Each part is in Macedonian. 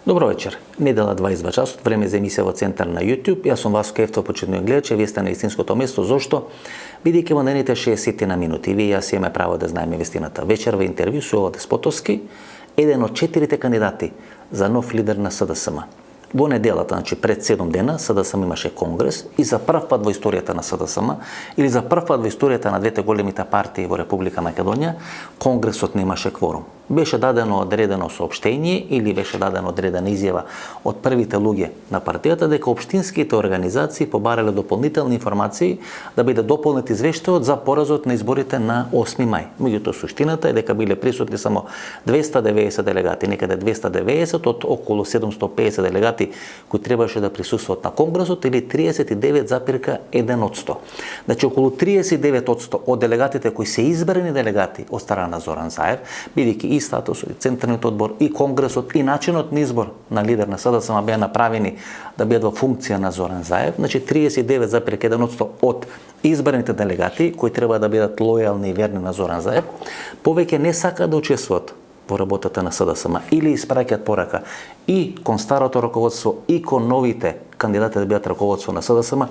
Добро вечер. Недела 22 часот, време за емисија во Центар на YouTube. Јас сум Васко Ефтов, почитувани гледачи, вие сте на истинското место. Зошто? Бидејќи во наредните 60 на минути вие јас имаме право да знаеме вистината. Вечер во интервју со Јово Деспотовски, еден од 4 кандидати за нов лидер на СДСМ. Во неделата, значи пред 7 дена, СДСМ имаше конгрес и за прв пат во историјата на СДСМ или за прв пат во историјата на двете големите партии во Република Македонија, конгресот немаше кворум. Беше дадено одредено соопштение или беше дадено одредена изјава од првите луѓе на партијата дека општинските организации побарале дополнителни информации да биде дополнет извештајот за поразот на изборите на 8 мај. Меѓутоа суштината е дека биле присутни само 290 делегати, некаде 290 од околу 750 делегати кои требаше да присуствуваат на конгресот или 39,1%. Значи околу 39% од делегатите кои се избрани делегати од страна на Зоран Заев, бидејќи и статусот, и Централниот одбор, и конгресот, и начинот на избор на лидер на СДСМ беа направени да бидат во функција на Зоран Заев, значи 39,1% од избраните делегати кои треба да бидат лојални и верни на Зоран Заев, повеќе не сака да учествуваат во работата на СДСМ или испраќаат порака и кон старото раководство и кон новите кандидати да бидат раководство на СДСМ,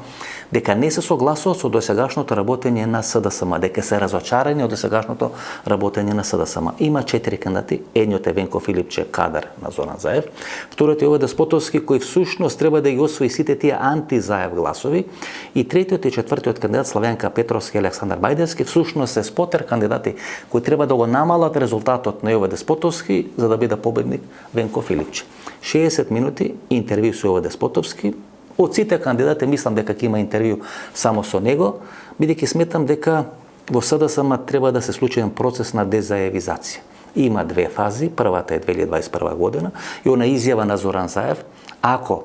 дека не се согласуваат со досегашното работење на СДСМ, дека се разочарани од досегашното работење на СДСМ. Има 4 кандидати, едниот е Венко Филипче, кадар на Зоран Заев, вториот е Јово Деспотовски, кој всушност треба да ги освои сите тие анти-Заев гласови, и третиот и четвртиот кандидат Славјанка Петровски и Александар Бајдевски всушност се спотер кандидати кои треба да го намалат резултатот на Јово Деспотовски за да биде победник Венко Филипче. 60 минути интервју со Јово Деспотовски. Од сите кандидати мислам дека ќе има интервју само со него, бидејќи сметам дека во СДСМ треба да се случи еден процес на дезаевизација. Има две фази, првата е 2021 година и она изјава на Зоран Заев, ако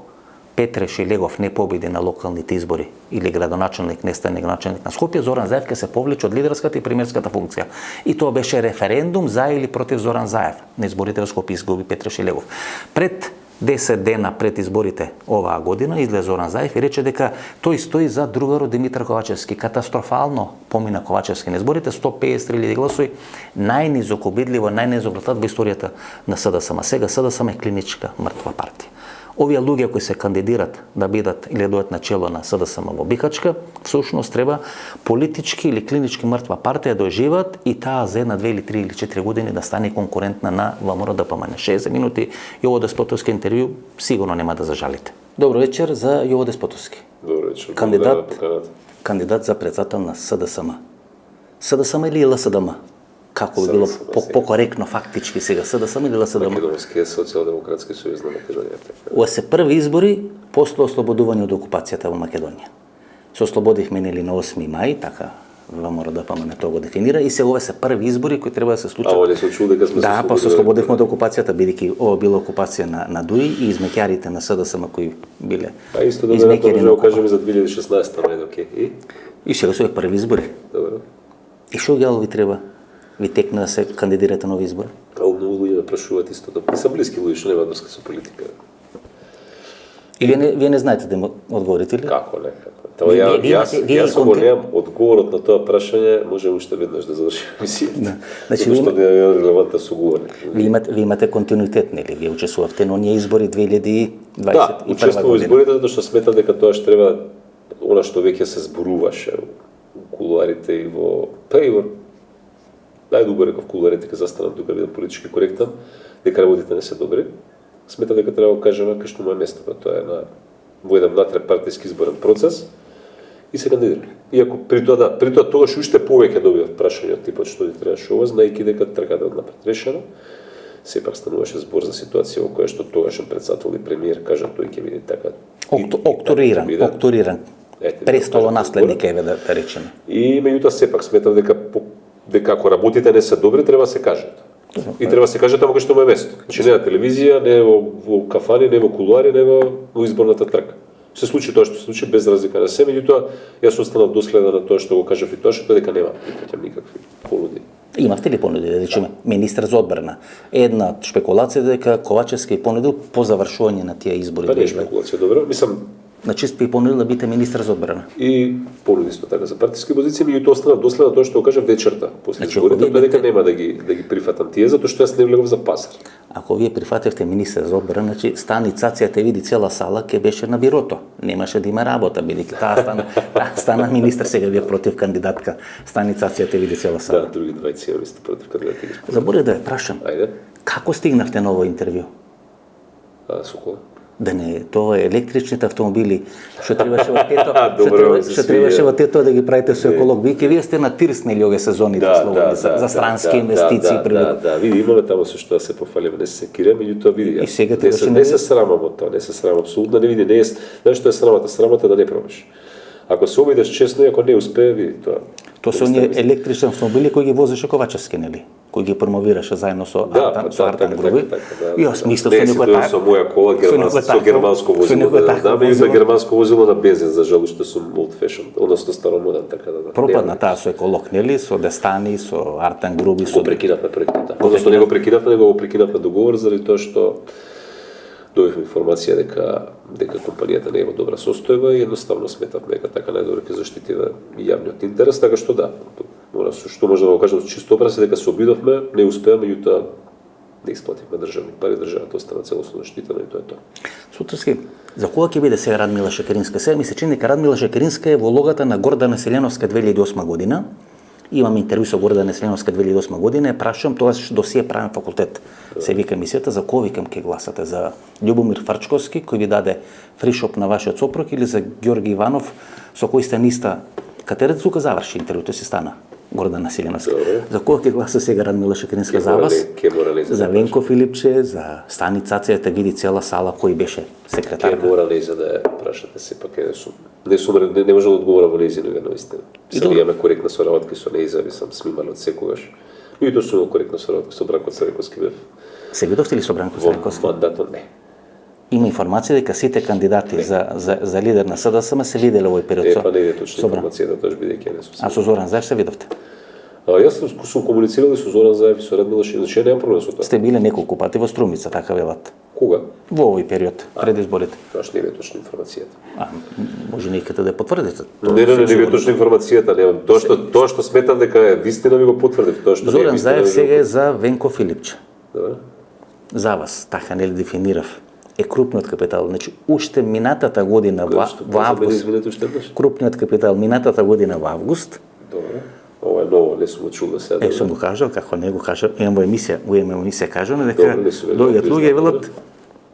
Петре Шилегов не победи на локалните избори или градоначелник не стане градоначелник на Скопје, Зоран Заев ќе се повлече од лидерската и премиерската функција. И тоа беше референдум за или против Зоран Заев. На изборите во Скопје изгуби Петре Шилегов. Пред 10 дена пред изборите оваа година излезе Зоран Заев и рече дека тој стои за другарот Димитар Ковачевски. Катастрофално помина Ковачевски на изборите, 153.000 гласови, најнизок обидливо, најнизок резултат во историјата на СДСМ. Сега СДСМ е клиничка мртва партија. Овие луѓе кои се кандидират да бидат или дојдат на чело на СДСМ во Бикачка, всушност треба политички или клинички мртва партија да оживат и таа за 1, 2 или 3 или 4 години да стане конкурентна на ВМРО ДПМН. 60 минути Јово Деспотовски интервју сигурно нема да зажалите. Добро вечер за Јово Деспотовски. Добро вечер. Кандидат за председател на СДСМ. СДСМ или ЛСДМ? Како би било покоректно фактички сега, СДСМ или ЛСДМ? Македонскиот социјалдемократски сојуз на Македонија. Ова се први избори после ослободување од окупацијата во Македонија. Се ослободивме нели на 8 мај, така ВМРО ДПМН тоа го дефинира, и сега ова се први избори кои треба да се случат. А, се чул дека сме да, па се ослободивме од окупацијата, бидејќи ова била окупација на ДУИ и измеќарите на СДСМ кои биле. А исто да веројатно да кажеме за 2016 мај, окей. И сега се први избори. Добро. И што ви треба? Ви текна да се кандидирате нови избори? Многу луѓе ме прашуваат исто да се блиски луѓе што нема врска со политика. И вие не знаете да му одговорите ли? Како не, како. Тоа јас ако немам одговорот на тоа прашање, можеме уште веднаш да завршиме мисијата. Да. Значи што не е релевантна соговорник. Вие имате континуитет, нели? Вие учествувавте на оние избори 2021 Да, учествував во изборите затоа што сметам дека тоа што треба она што веќе се зборуваше во кулуарите и во најдобро реков кулуарите ке застанам тука бидам политички коректен, дека работите не се добри. Сметам дека треба да кажеме кај што му е место, тоа е во еден внатре-партиски изборен процес и се кандидирам. Иако при тоа тогаш уште повеќе добивав прашања од типот што ни требаше ова, знаејќи дека трката однапред решено. Сепак стануваше збор за ситуација во која што тогашен председател и премиер кажа тој ќе биде така окториран. Престолонаследник е да речеме. И меѓутоа сепак сметам дека ако работите не се добри, треба се кажат. И треба се кажат таму кај што му е место. Значи не на телевизија, не во кафани, не во кулуари, не во изборната трка. Се случи тоа што се случи без разлика на се, меѓутоа јас останав доследен на тоа што го кажав и тоа што дека нема прифаќам никакви понуди. Имавте ли понуди, да речеме, министар за одбрана? Една шпекулација дека Ковачевски понудил по завршување на тие избори. Па не шпекулација, добро. Мислам, Значи сте понудили да бидете министар за одбрана. И понуди исто така за партиски позиции, меѓутоа остана доследно тоа што го кажа вечерта после Значи, изборите, ако тоа вие дека нема да ги прифатам тие, затоа што јас не влегов за пазар. Ако вие прифатевте министар за одбрана, значи станицацијата види цела сала ке беше на бирото. Немаше да има работа, бидејќи таа стана министар, сега вие против кандидатка. Станицацијата види цела сала. Да, други двајци имам исто против кандидати ги спомнам. Заборев да ве прашам. Ајде. Како стигнавте на ово интервју? Со кого? Да не, тоа е електричните автомобили, што требаше во тето, Добро, што требаше во тето да ги правите со еколог. Вие сте натирснели овие сезоните слободни за странски инвестиции Да, види, имаме таму со што да се пофалиме, не се секираме, меѓутоа види. И сега не се срамам од тоа, не се срамам апсолутно, не види, не е, знаеш што е срамата? Срамата да не пробаш. Ако се обидеш честно и ако не успее, види тоа. Тоа се оние електрични автомобили кои ги возеше Ковачевски, нели? Кои ги промовираше заедно со Артан Груби. И јас мислам со некоја таа. Со моја кола со германско возило. Да, меѓутоа германско возило на бензин, за жал што сум old fashion, односно старомоден, така да. Пропадна таа со еколог, нели? Со Дестани, со Артан Груби, Го прекинавме проектот. Односно не го прекинавме, него го прекинавме договор заради тоа што дојдовме информација дека компанијата не е во добра состојба и едноставно сметавме дека така најдобро ќе заштитиме јавниот интерес, така што да, што може да го кажам чисто образ дека се обидовме, не успеа, меѓутоа не исплативме државни пари, државата остана целосно заштитена и тоа е тоа. Сутовски, за кога ќе биде сега Радмила Шекеринска? Сега ми се чини дека Радмила Шекеринска е во улогата на Гордана Селеновска 2008 година. Имам интервју со Гордана Селеновска 2008 година, ја прашувам тогаш досие правен факултет. Се вика емисијата, за кој викам ке гласате? За Љубомир Фарчковски, кој ви даде фришоп на вашиот сопруг, или за Ѓорги Иванов, со кој сте ниста? Катере тука заврши интервјуто си стана? Гордана Селеновска. За кој ќе гласа сега Радмила Шекеринска за вас? За Венко Филипче, за станицацијата, види цела сала кој беше секретар. Ке мора Леза да ја прашате сепак, не може да одговора во нејзино име наистина. Сега имаме коректна соработка со нејза, ви сум снимал од секогаш. И тоа сум коректна соработка со Бранко Царековски бев. Се видовте ли со Бранко Царековски? Во мандатот не. Има информација дека сите кандидати за лидер на СДСМ се виделе овој период со. Па не е точна информација, тоа бидејќи не сум. А со Зоран Заев се видовте? Јас сум комуницирал и со Зоран Заев и со Радмила Шекеринска, значи немам проблем со тоа. Сте биле неколку пати во Струмица, така велат. Кога? Во овој период, пред изборите. Тоа што не е точна информацијата. Може некаде да потврдите. Не е точна информацијата, немам. Тоа што сметам дека е вистина ми го потврдив, тоа што не е Зоран вистина. Заев сега е за Венко Филипче. Добре. За вас, така нели дефинирав. Е крупниот капитал. Значи, уште минатата година во август. Крупниот капитал минатата година во август. Добре. Ова е ново, не сум чул да се. Сум го кажал, како не го кажал, имам во емисија кажано дека доаѓаат луѓе и велат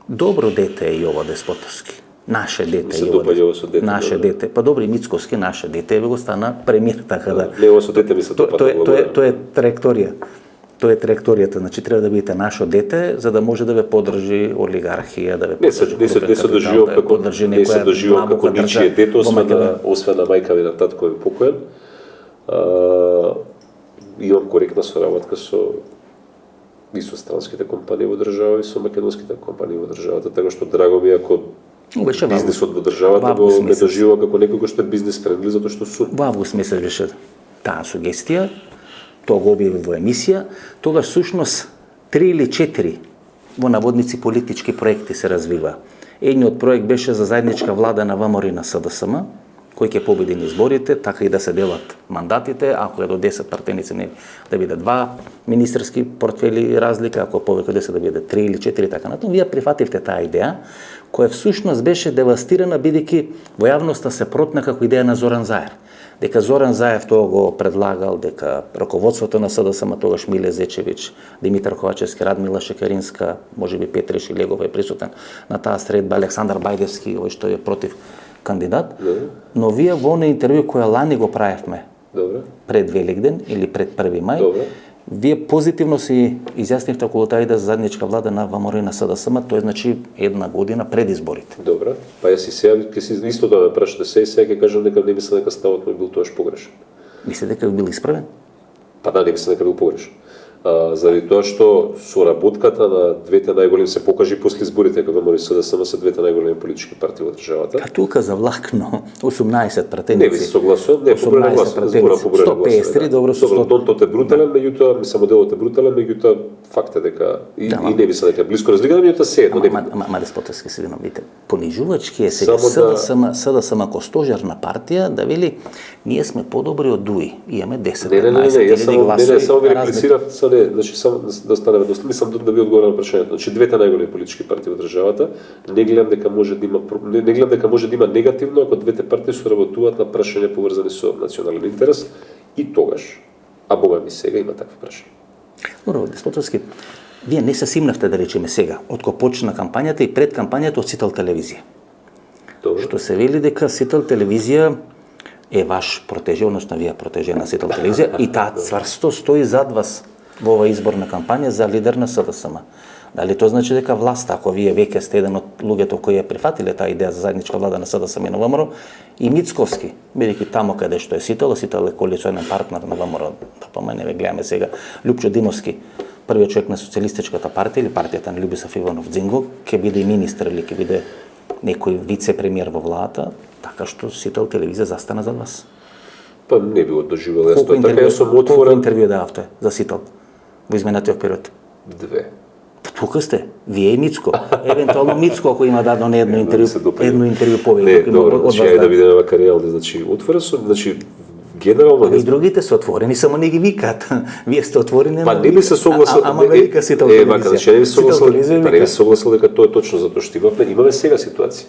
добро дете е Јово Деспотовски. Наше дете е Јово. Наше дете. Па добри Мицковски, наше дете е го стана премиер, така да. Не, ова со дете ми се допада. Тоа е траекторија. Тоа е траекторијата, значи треба да бидете наше дете за да може да ве поддржи олигархија, да ве поддржи. Не се доживам како ничие дете, освен на мајка ми на татко ми покоен. Имам коректна соработка и со странските компании во држава и со македонските компании во државата, така што драго ми ако бизнисот во државата го ме доживува како некој кој што е бизнис френдли, затоа што сум. Во август месец беше таа сугестија, тоа го објави во емисија, тогаш сушност 3 или 4 во наводници политички проекти се развива. Едниот проект беше за заедничка влада на ВМРО и на СДСМ, кој ќе победи на изборите, така и да се делат мандатите, ако е до 10 партеници да биде 2 министерски портфели разлика, ако повеќе 10 да биде 3 или 4 така натаму. Вие прифативте таа идеја, која всушност беше девастирана бидејќи во јавноста се протна како идеја на Зоран Заев. Дека Зоран Заев тоа го предлагал, дека раководството на СДСМ тогаш Миле Зечевич, Димитар Ковачевски, Радмила Шекеринска, можеби Петреш Илегов е присутен на таа средба, Александар Бајдевски, овој што е против кандидат, но вие во оној интервју која лани го правевме пред Великден или пред 1 мај, вие позитивно се изјаснивте околу таа идеја за заедничка влада на ВМРО и на СДСМ, тоа е значи една година пред изборите. Добре, па јас и сега ќе си исто да ме прашате се и сега ќе кажам дека не мислам дека ставот ми бил тоаш погрешен. Мислите дека бил исправен? Па да, не мислам дека бил погрешен. заради тоа што соработката на двете најголеми се покажи после изборите, кога ВМРО и СДСМ се двете најголеми политички партии во државата. А тука завлакно 18 пратеници. Не ви се согласувам, не по број на гласове, збора по број на гласове. 153, добро со 100. Тонтот е брутален, меѓутоа само делот е брутален, меѓутоа факт е дека и не ви се дека блиско разлика, меѓутоа се едно. Ама деспотовски се вино, видите. Понижувачки е сега СДСМ како стожерна партија да вели ние сме подобри од ДУИ. Имаме 10-15 гласови. Не, само ви реплицирав, значи само да стане ведост, мислам да ви одговорам на прашањето. Значи двете најголеми политички партии во државата, не гледам дека може да има негативно ако двете партии соработуваат на прашања поврзани со национален интерес и тогаш, а бога ми сега има такви прашања. Добро, деспотовски, вие не се симнавте да речеме сега, откако почна кампањата и пред кампањата од Сител телевизија. Добро. Што се вели дека Сител телевизија е ваш протеже, односно вие протеже на Сител телевизија и таа цврсто стои зад вас во оваа изборна кампања за лидер на СДСМ. Дали тоа значи дека власта, ако вие веќе сте еден од луѓето кои ја прифатиле таа идеја за заедничка влада на СДСМ и на ВМРО, и Мицковски, бидејќи тамо каде што е Сител е коалиционен партнер на ВМРО, да поменеме, гледаме сега, Лјупчо Димовски, првиот човек на социјалистичката партија или партијата на Љубисав Иванов Дзинго, ќе биде и министер или ќе биде некој вице-премиер во владата, така што Сител телевизија застана за вас. Па не би одоживел јас тоа, така јас сум отворен. Колку интервју дававте за Сител во изминатиот период? 2. Тука сте, вие и Мицко. Евентуално Мицко ако има дадено едно интервју повеќе. Не, добро, значи ајде да видиме вака реално, значи отворен сум, значи генерално и другите се отворени, само не ги викаат. Вие сте отворени. Па не би се согласил. Ама велика Сител телевизија. Вака, значи не би се согласил дека тоа е точно затоа што имаме сега ситуација.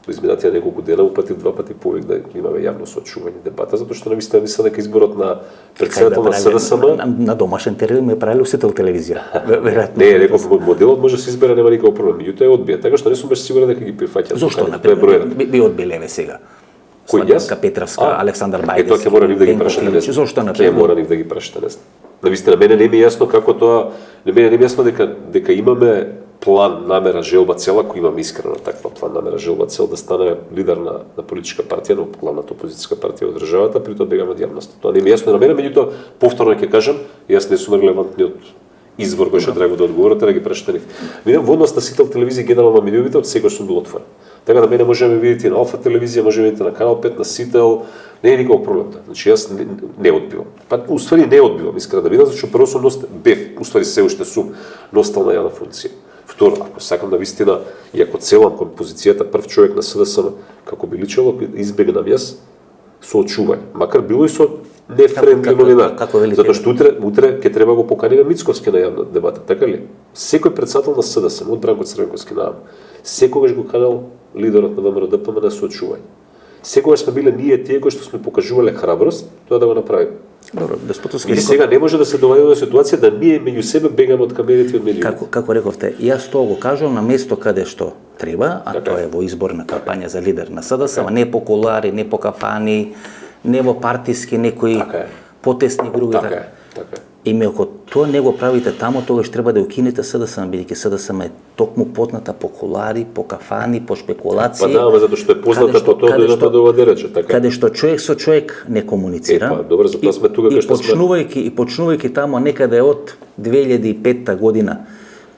Во изминатите неколку дена упатив 2 пати повеќе да имаме јавно соочување дебата, затоа што навистина мислам дека изборот на претседател на СДСМ на домашен терен ме правило Сител телевизија. Веројатно. Не, реков моделот може да се избере, нема никаков проблем. Меѓутоа е одбија, така што не сум баш сигурен дека ги прифаќаат. Зошто например би одбилеве сега? Славјанка Петровска, Александар Бајдес. Тоа ќе мора нив да ги прашате. Зошто например? Ќе мора нив да ги прашате. Навистина мене не ми е јасно како тоа, мене не ми е јасно дека имаме план, намера, желба, цел, ако имам искрено таква план, намера, желба, цел да стане лидер на политичка партија, на главната опозицијска партија во државата, при тоа бегам од јавноста. Тоа не ми е јасно на мене, меѓутоа повторно ќе кажам, јас не сум релевантниот извор кој што треба да одговорите, да ги прашате нив. Видам во однос на Сител телевизија генерално медиумите од секогаш сум бил отворен. Така да мене може да ме видите на Алфа телевизија, може да видите на Канал 5, на Сител, не е никаков проблем. Значи јас не одбивам. Па уствари не одбивам, искрено да видам, зашто прво сум бев, уствари се уште сум носител на јавна функција. Второ, ако сакам да вистина и ако целам кон позицијата прв човек на СДСМ, како би личело, избегнам јас соочување, макар било и со нефрендли новинар. Затоа што утре ќе треба го поканиме Мицковски на јавна дебата, така ли? Секој председател на СДСМ, од Бранко Црвенковски наам, секогаш го канал лидерот на ВМРО-ДПМН на соочување. Секогаш сме биле ние тие кои што сме покажувале храброст тоа да го направиме. Добро, деспотовски. И сега не може да се доведе до ситуација да ние меѓу себе бегаме од камерите и од медиумите. Како рековте, јас тоа го кажувам на место каде што треба, а тоа е во изборна кампања за лидер на СДСМ, не по кулуари, не по кафани, не во партиски некои потесни круги. Така е. И ако тоа не го правите тамо, тогаш треба да укинете СДСМ, бидејќи СДСМ е токму позната по кулуари, по кафани, по шпекулации. Па да, затоа што е позната по тоа да доведе рече, така. Каде што човек со човек не комуницира. Па добро, затоа сме тука кај што сме. И почнувајќи тамо некаде од 2005 година,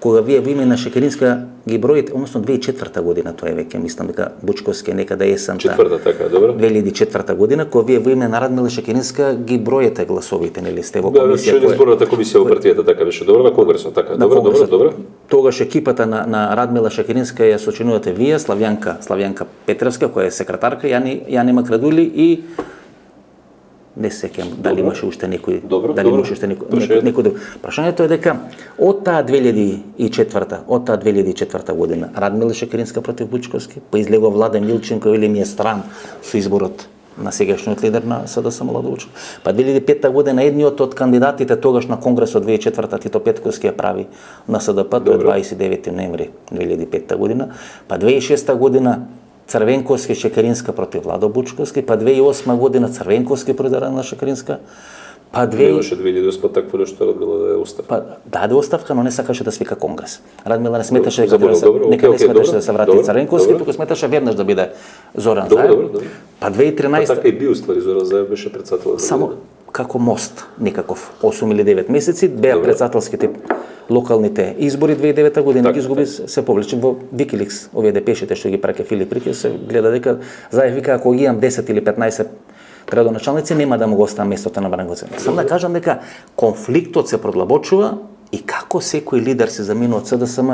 кога вие во име на Шекеринска ги броите, односно 2004 година, тоа е веќе, мислам дека Бучковски е некаде есента. Четврта, така, добро. 2004 година, кога вие во име на Радмила Шекеринска ги броите гласовите, нели сте во комисија. Да, изборната комисија во партијата, така беше, добро, на конгресот, така, добро. Тогаш екипата на Радмила Шекеринска ја сочинувате вие, Славјанка Петровска, која е секретарка, Јани Макрадули и не сеќам дали имаше уште некој, некој друг. Прашањето е дека од таа 2004 година Радмила Шекеринска против Бучковски, па излегува Владен Милченко или ми е стран со изборот на сегашниот лидер на СДСМ Владович. Па 2005 година едниот од кандидатите тогаш на конгресот 2004 Тито Петковски ја прави на СДП, тоа е 29 ноември 2005 година. Па 2006 година Црвенковски Шекеринска против Владо Бучковски, па 2008 година Црвенковски против Радмила Шекеринска, па Немаше 2008 такво нешто Радмила да оставка. Па даде оставка, но не сакаше да свика конгрес. Радмила не сметаше дека да се врати Црвенковски, туку сметаше веднаш да биде Зоран Заев. Па 2013 така и би уствари Зоран Заев беше председател. Само како мост некаков 8 или 9 месеци, беа Добре. председателските локалните избори 2009 година, Така, ги изгуби, се повлече во Wikileaks, овие депешите што ги праќа Филип Рики, се гледа дека Заев вика ако ги имам 10 или 15 градоначалници нема да му го оставам местото на Врангоцен. Сам да кажам дека конфликтот се продлабочува и како секој лидер се заминува од СДСМ,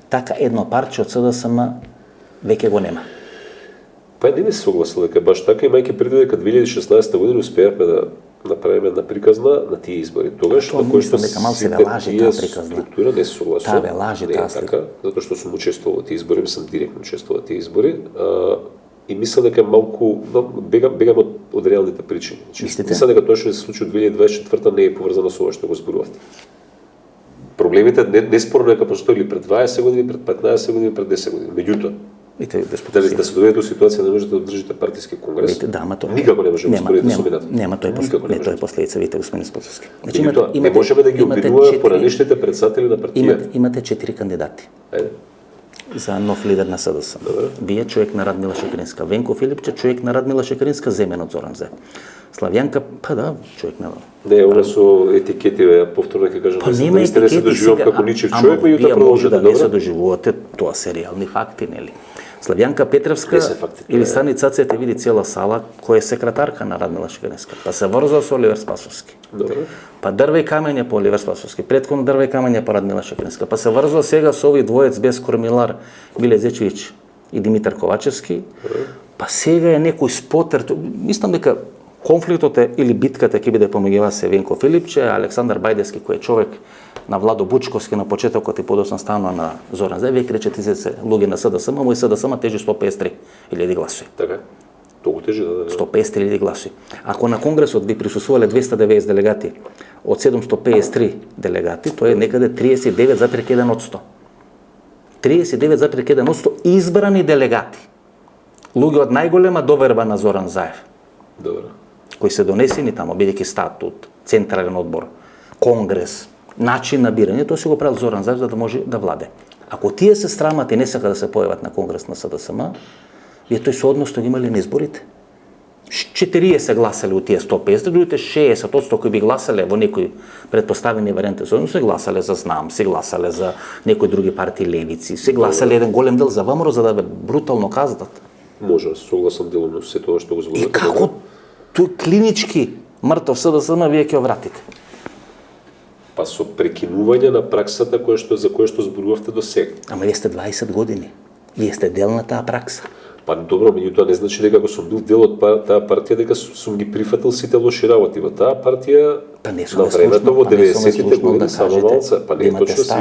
така едно парче од СДСМ веќе го нема. Па не би се согласил дека баш така, имајќи предвид дека 2016 година успеавме да направиме една приказна на тие избори. Тогаш Тоа на кој што мислам дека малку се сите лажи тие таа приказна. структура не се согласува. Таа бе лажи не е таа слика. така, затоа што сум учествувал во тие избори, сум директно учествувал во тие избори. И мислам дека малку бегам од реалните причини. Мислите? Мислам дека тоа што се случи во 2024 не е поврзано со ова што го зборувавте. Проблемите не спорно дека постоеле пред 20 години, пред 15 години, пред 10 години. Меѓутоа, Ите да се доведете до ситуација не можете да одржите партиски конгрес. Видите, да, ама тоа никако не може да споредите со минатото. Нема тој Никако не тој може. последица, видите господин Споцовски. Меѓутоа, не можеме да ги обвинуваме поранешните председатели на партија. Имате 4 кандидати Ајде. за нов лидер на СДС. Вие човек на Радмила Шекеринска, Венко Филипче човек на Радмила Шекеринска, земен од Зоран Заев. Славјанка, па да, човек на Не, ова со етикети, повторно ќе кажам, Па да нема се не се етикети доживам сега, како ничев ама човек, меѓутоа вие може продолжете да не се добро. доживувате, тоа се реални факти, нели? Славјанка Петревска Не се факти, тоа или е. Стани Цацете види цела сала која е секретарка на Радмила Шекеринска, па се врза со Оливер Спасовски. Добро. Па дрве и камења по Оливер Спасовски, претходно дрве и камења по Радмила Шекеринска, па се врза сега со овој двоец без кормилар Биле Зечевиќ и Димитар Ковачевски, па сега е некој спотер, мислам дека конфликтот е или битката ќе биде помеѓу вас е Венко Филипче, Александар Бајдески кој е човек на Владо Бучковски на почетокот и подоцна станува на Зоран Заев, веќе рече ти се луѓе на СДСМ, мој СДСМ тежи 153.000 гласови. Така. Толку тежи да. 153.000 гласови. Ако на конгресот би присуствувале 290 делегати од 753 делегати, тоа е некаде 39,1%. 39,1% избрани делегати. Луѓе од најголема доверба на Зоран Заев, Добро. кои се донесени тамо, бидејќи статут, централен одбор, конгрес, начин на бирање, тоа се го правил Зоран Заев за да може да владе. Ако тие се срамат и не сака да се појават на конгрес на СДСМ, вие тој соодносно ги имале на изборите. 40 гласале од тие 150, другите 60% кои би гласале во некои предпоставени варианти, се гласале за ЗНАМ, се гласале за некои други партии левици, се гласале еден голем дел за ВМРО за да бе брутално казнат. Може, согласам делумно со се тоа што го И зборувате. како тој клинички мртов СДСМ вие ќе вратите? Па со прекинување на праксата за која што зборувавте до сега. Ама вие сте 20 години. Вие сте дел на таа пракса. Па добро, меѓутоа не значи дека ако сум бил дел од таа партија дека сум ги прифатил сите лоши работи во таа партија. Па не сум На времето во слушнал, па не сум 90-тите слушнал години да само кажете малце, па да не имате точно став.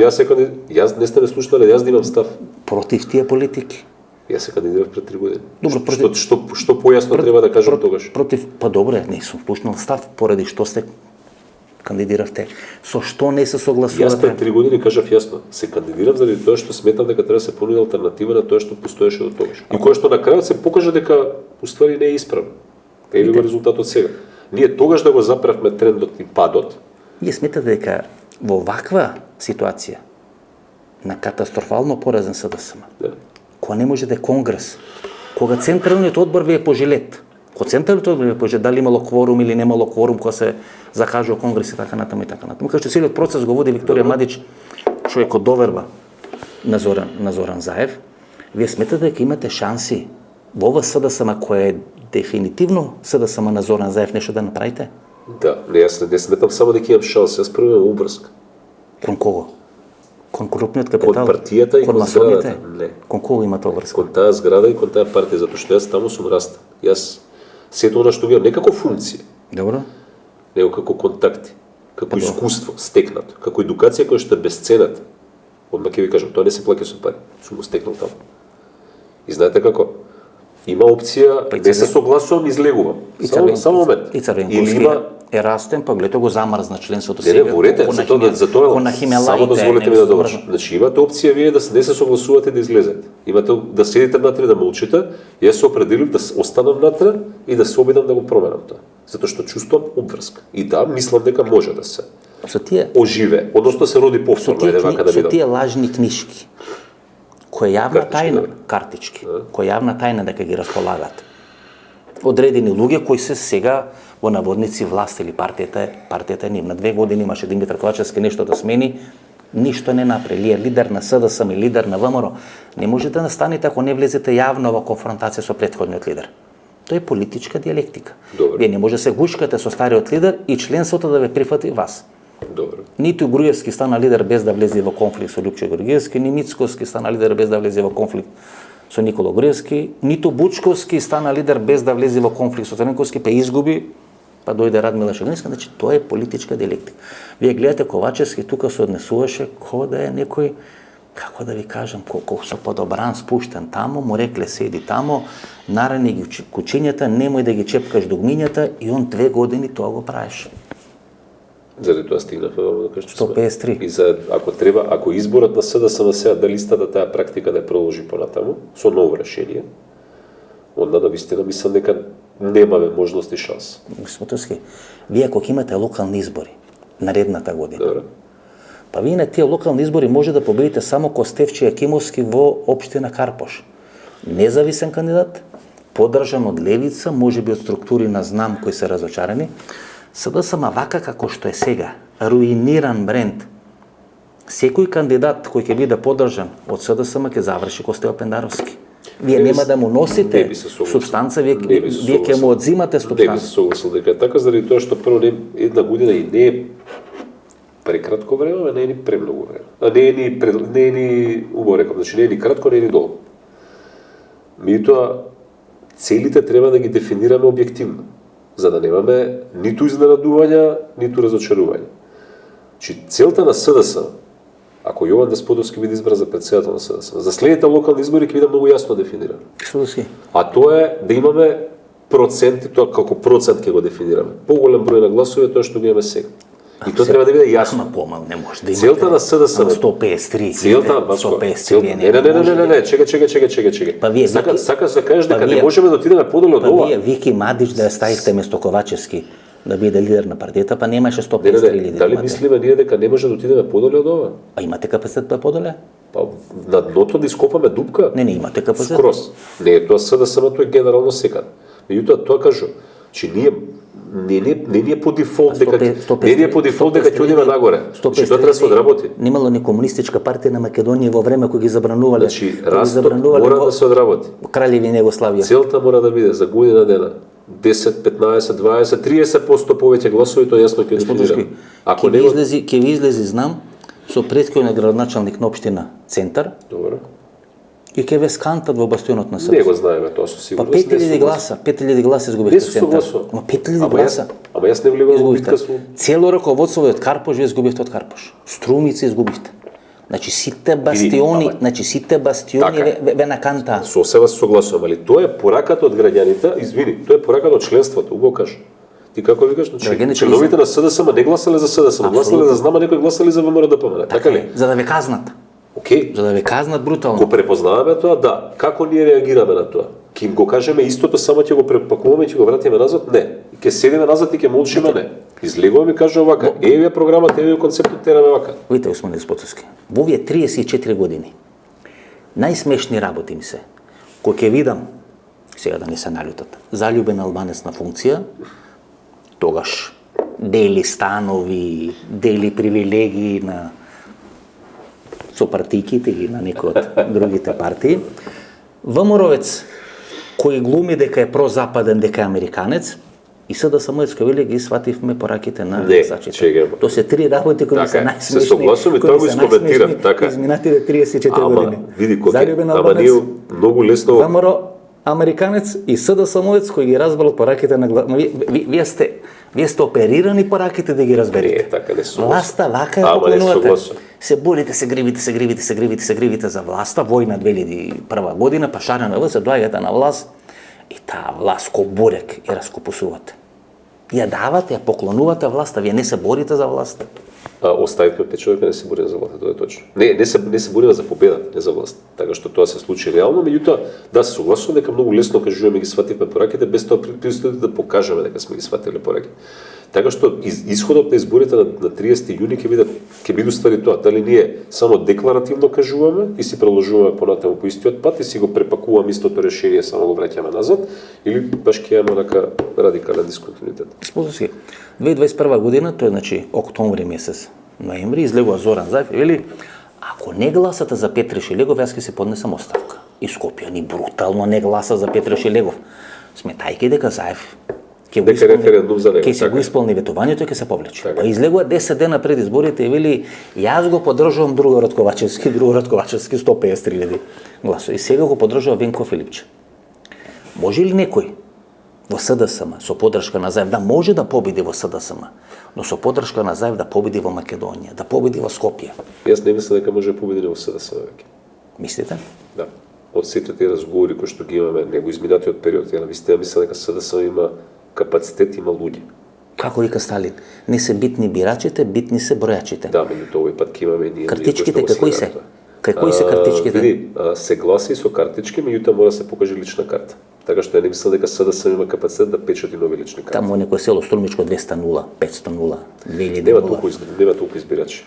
јас не сте ме слушнале, јас да имам став. Против тие политики. Јас се кандидирав пред 3 години. Добро, против- Што појасно треба да кажам тогаш? Против, па добре, не сум слушнал став поради што сте кандидиравте. Со што не се Јас согласувате? пред 3 години кажав јасно, се кандидирам заради тоа што сметам дека треба да се понуди алтернатива на тоа што постоеше до тогаш. И кој што на крајот се покажа дека уствари не е исправно. Еве го резултатот сега. Ние тогаш да го заправме трендот и падот, Вие сметате дека во ваква ситуација на катастрофално поразен СДСМ, да. кога не може да е конгрес, кога централниот одбор ви е пожилет, кога централниот одбор ви е пожилет, дали имало кворум или немало кворум кога се закажува конгрес и така натаму и така натаму. Кај што целиот процес го води Викторија Мадич, човек од доверба на Зоран Заев, вие сметате дека имате шанси во ова СДСМ која е дефинитивно СДСМ на Зоран Заев нешто да направите? Да, не, јас не сметам само дека имам шанс, јас прво имам обврска. Кон кого? Кон крупниот Кон капитал? партијата и кон масоните? зградата. Не. Кон кого има тоа врска? Кон таа зграда и кон таа партија, затоа што јас таму сум растал. Јас сето она што го имам, не како функција, Добро. него како контакти, како Добро. искуство стекнато, како едукација која што е безцената. Одма ќе ви кажам, тоа не се плаќа со пари, сум го стекнал таму. И знаете како? Има опција, Па и не се црвен- согласувам, излегувам. Само момент. И Црвен Или Кулски има е растен, па гледате го замрзна членството Не, не, ворете, за тоа кон на Химелаите, само дозволете ми да довршам. замрзна. Значи имате опција вие да не се согласувате да излезете. Имате да седите внатре да молчите, јас се определив да останам внатре и да се обидам да го променам тоа. Затоа што чувствувам обврска. И да, мислам дека може да се Со тие оживе, односно се роди повторно, ајде вака да со видам. тие лажни книжки, која е јавна Картички, тајна, да. картички, која е јавна тајна дека ги располагат. одредени луѓе кои се сега во наводници власт или партијата е нивна. 2 години имаше Димитар Ковачевски нешто да смени, ништо не направи. Е лидер на СДСМ и лидер на ВМРО. Не можете да настанете ако не влезете јавно во конфронтација со претходниот лидер. Тоа е политичка диалектика. Добре. Вие не може да се гушкате со стариот лидер и членството да ве прифати вас. Добро. Ниту Груевски стана лидер без да влезе во конфликт со Лјупчо Георгиевски, ни Мицковски стана лидер без да влезе во конфликт со Никола Груевски, ниту Бучковски стана лидер без да влезе во конфликт со Црнковски, па изгуби, па дојде Радмила Шаринска, значи тоа е политичка диалектика. Вие гледате Ковачевски тука се однесуваше како да е некој, како да ви кажам, колку со подобран спуштен тамо, му рекле седи тамо, нарани ги кучињата, немој да ги чепкаш дугмињата и он 2 години тоа го правеше. Заради тоа стигнавме во кај што сме. 153. И за ако изборот на СДСМ сега да листата таа практика да продолжи понатаму со ново решение, онда навистина мислам дека немаме можност и шанс. Господски, вие ако имате локални избори наредната година, Добро. па вие на тие локални избори може да победите само Костевче Јакимовски во општина Карпош. Независен кандидат, поддржан од левица, можеби од структури на знам кои се разочарани. СДСМ вака како што е сега, руиниран бренд. Секој кандидат кој ќе биде поддржан од СДСМ ќе заврши ко Стео Пендаровски. Вие нема да му носите субстанца, вие ќе му одзимате Не би субстанца. се согласил дека е така, заради тоа што прво една година и не е прекратко време, а не е ни премногу време. А не е ни убаво рекам, значи не е ни кратко, не е ни долго. Меѓутоа, целите треба да ги дефинираме објективно, за да немаме ниту изненадувања, ниту разочарување. Значи, целта на СДС, ако Јован Деспотовски биде избран за председател на СДС, за следните локални избори ќе биде многу јасно дефинирано. Што да си? А тоа е да имаме проценти, тоа како процент ќе го дефинираме. Поголем број на гласови тоа што ги имаме сега. И тоа треба да биде јасно. Ама помал не може да имате. Целта на СДС 153. Целта, Бачко, 153. не, чекај. Па вие Сакаш да кажеш дека вие- не можеме да отидеме подолу од Па ова. вие Вики Мадич да ја ставите место Ковачевски да биде лидер на партијата, па немаше Не, 153 лидери. дали имате. мислиме ние дека не може да отидеме подолу од ова? А имате капацитет да подоле? Па на дното да ископаме дупка. Не, имате капацитет. Скрос. Не е тоа СДСМ, тоа е генерално секад. Меѓутоа тоа кажу, че ние не ни е по дефолт дека не ни е по дефолт дека ќе одиме нагоре. Значи тоа треба да се одработи. Немало ни комунистичка партија на Македонија во време кој ги забранувале. Значи растот мора да се одработи. Кралеви Негославија. Целта мора да биде за година дена 10, 15, 20, 30% повеќе гласови, тоа јасно ќе дефинираме. Ако Ќе не ви го... излези знам со претходниот градоначалник на општина Центар Добро. и ќе ве скантат во бастионот на Не СДС. го знаеме тоа со Па сигурност. 5000 гласа, 5000 гласа Не изгубивте се Центар. согласувам. Ама 5000 Ама гласа. јас не влегувам во Изгубивте. битка со... Цело раководство од Карпош вие изгубивте од Карпош. Струмица изгубивте. Значи сите бастиони, Така е. ве наканта. Со себе се согласувам, али тоа е пораката од граѓаните, извини, тоа е пораката од членството, убаво кажа. Ти како викаш, значи, Граѓаните членовите на СДСМ не гласале за СДСМ, гласале за знама, некои гласале за ВМРО-ДПМН, така ли? За да ве казнат. Океј, За да ве казнат брутално. го препознаваме тоа, да. Како ние реагираме на тоа? Ќе им го кажеме истото, само ќе го препакуваме и ќе го вратиме назад? Не. И ќе седиме назад и ќе молчиме? Не. Излегуваме и кажеме вака, еве програмата, еве концептот, тераме вака. Видите, Осман Деспотовски, во овие 34 години, најсмешни работи ми се, кој ќе видам, сега да не се налютат, заљубен албанец на функција, тогаш дели станови, дели привилегии на сопартиките или на некои од другите партии. ВМРО-вец кој глуми дека е прозападен, дека е американец, и СДСМ-ец кој вели ги свативме пораките на Не, гласачите. чекај. Тоа се три работи кои ми Така се е. најсмешни. Се согласувам и кои тоа ми го се искоментирав, најсмешни така е. изминатите 34 Ама, години. види кој Заљубен ама албанец, ние многу лесно... ВМРО американец и СДСМ-овец кој ги разбрал пораките на вие сте оперирани пораките да ги разберете. Не, така не се Власта вака е Ама не поклонувате. согласувам. Се борите, се гривите за власта, војна 2001 година, па шарена ви се доаѓате на власт и таа власт ко бурек ја раскупусувате. Ја давате, ја поклонувате власта, вие не се борите за власта. оставивме 5 човека, не се бориме за власт, тоа е точно. Не се бориме за победа, не за власт. Така што тоа се случи реално, меѓутоа, да се согласувам дека многу лесно кажуваме ги свативме пораките без тоа пристойно да покажеме дека сме ги сватиле пораки. Така што исходот на изборите на 30 јуни ќе биде ствари тоа, дали ние само декларативно кажуваме и си продолжуваме понатаму по истиот пат и си го препакуваме истото решение, само го враќаме назад, или баш ќе имаме онака радикален дисконтинуитет. Спозоси, 2021 година, тоа е значи октомври месец, ноември, излегува Зоран Заев и вели, ако не гласате за Петри Шилегов, јас ќе се поднесам оставка. И Скопје ни брутално не гласа за Петри Шилегов. Сметајќи дека Заев ќе се го исполни ветувањето и ќе се повлече. Па излегува 10 дена пред изборите и вели, јас го поддржувам Другород Ковачевски 153.000 гласови. И сега го поддржува Венко Филипче. Може ли некој во СДСМ со поддршка на Заев да може да победи во СДСМ, но со поддршка на Заев да победи во Македонија, да победи во Скопје? Јас не мислам дека може да победи во СДСМ веќе. Мислите? Да. Од сите тие разговори кои што ги имаме него изминатиот период, ја навистина мислам дека СДСМ има капацитет, има луѓе. Како вика Сталин, не се битни бирачите, битни се бројачите. Да, меѓутоа овој пат ќе имаме ние. Картичките какои се? Какои се картичките? Види, се гласи со картички, меѓутоа мора да се покаже лична карта. Така што ја не мислам дека СДСМ има капацитет да печати нови лични карти. Таму некој село Струмичко 200-0, 500-0, 2000-0. Нема толку избирачи.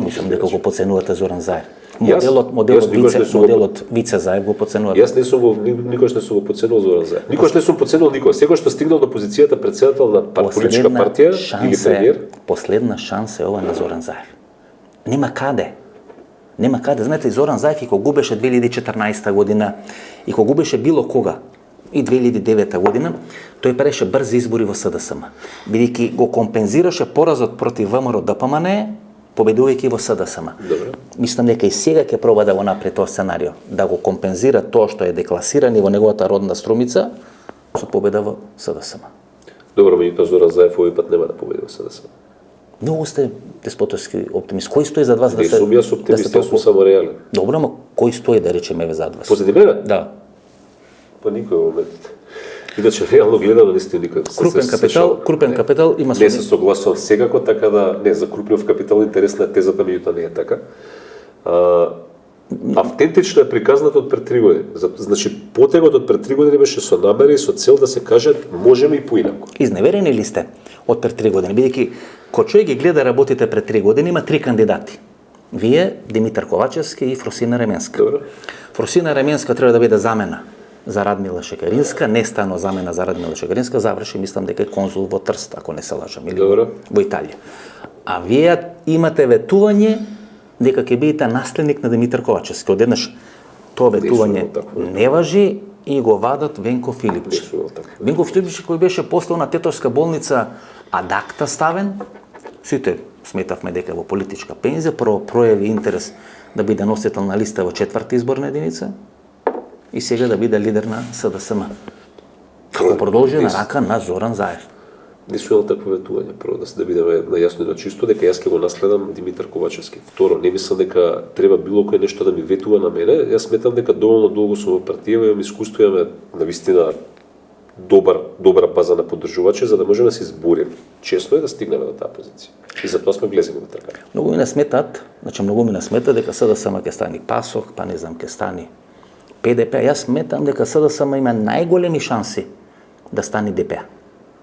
Мислам дека го поценувате Зоран Заев. Моделот Вице Заев го поценувате. Јас никогаш не сум го поценувал Зоран Заев. Никогаш не сум поценувал никој. Секогаш што стигнал до позицијата претседател на политичка партија или премиер. Последна шанса е ова на Зоран Заев. Нема каде. Нема каде. Знаете, Зоран Заев и кога губеше 2014 година, и кога губеше било кога, и 2009 година, тој правеше брзи избори во СДСМ. Бидејќи го компензираше поразот против ВМРО ДПМН, победувајќи во СДСМ. Добре. Мислам дека и сега ќе проба да го направи тоа сценарио, да го компензира тоа што е декласирано во неговата родна Струмица со победа во СДСМ. Добро, меѓутоа Зоран Заев овој пат нема да победи во СДСМ. Многу сте деспотовски оптимист. Кој стои зад вас да се... Не сум јас оптимист, јас сум само реален. Добро, ама кој стои да речеме зад вас? Позади мене? Да. Па никој во моментите. Иначе реално гледано не сте никој. Крупен капитал има не се согласувам секако, така да не за крупнов капитал интересна е тезата, меѓутоа не е така. Автентично е приказната од пред 3 години. Значи потегот од пред 3 години беше со намера и со цел да се каже можеме и поинаку. Изневерени ли сте од пред 3 години? Бидејќи кој човек ги гледа работите пред 3 години, има 3 кандидати. Вие, Димитар Ковачевски и Фросина Ременска. Добро. Фросина Ременска треба да биде замена за Радмила Шекеринска, не стано замена за Радмила Шекеринска, заврши, мислам дека е конзул во Трст, ако не се лажам, или Добро. во Италија. А вие имате ветување дека ќе бидете наследник на Димитар Ковачевски. Одеднаш тоа ветување не важи и го вадат Венко Филипче. Венко Филипче кој беше после на тетовска болница адакта ставен, сите сметавме дека во политичка пензија, пројави интерес да биде носител на листа во 4-та изборна единица и сега да биде лидер на СДСМ. Како продолжи на рака на Зоран Заев. Не сум имал такво ветување, прво да бидеме најасно и на чисто дека јас ќе го наследам Димитар Ковачевски. Второ, не мислам дека треба било кој нешто да ми ветува на мене. Јас сметам дека доволно долго сум во партија, имам искуство, имаме навистина добра база на поддржувачи за да можеме да се избориме честно и да стигнеме до таа позиција. И затоа сме влезени во трката. Многу ми не смета дека СДСМ ќе стани ПАСОК, па не знам ќе стани ПДП. Јас сметам дека СДСМ има најголеми шанси да стане ДП.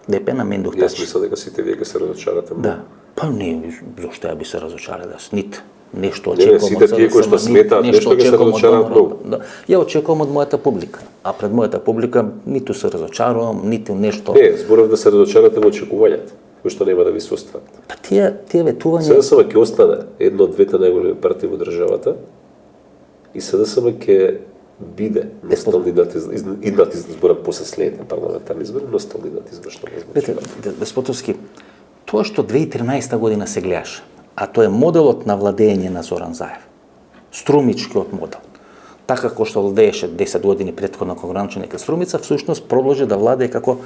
ДП на Мендух Тачи. Јас мислам дека сите вие ќе се разочарате. Да. Па не, зошто ја би се разочарал јас? Нит. Нешто очекувам од сите тие кои што сметаат нешто ќе се разочараат многу. Да. Ја очекувам од мојата публика. А пред мојата публика ниту се разочарувам, ниту нешто. Не, зборав да се разочарате во очекувањата, кои што нема да ви се остварат. Па тие ветувања... СДСМ ќе остане една од двете најголеми партии во државата и СДСМ ќе биде ностални иднат изборам после следните парламентарни избори, ностални иднат извршно Видете, Деспотовски, тоа што 2013 година се гледаше, а тоа е моделот на владење на Зоран Заев. Струмичкиот модел. Така како што владееше 10 години претходно граничник Струмица, всушност продолжи да владее како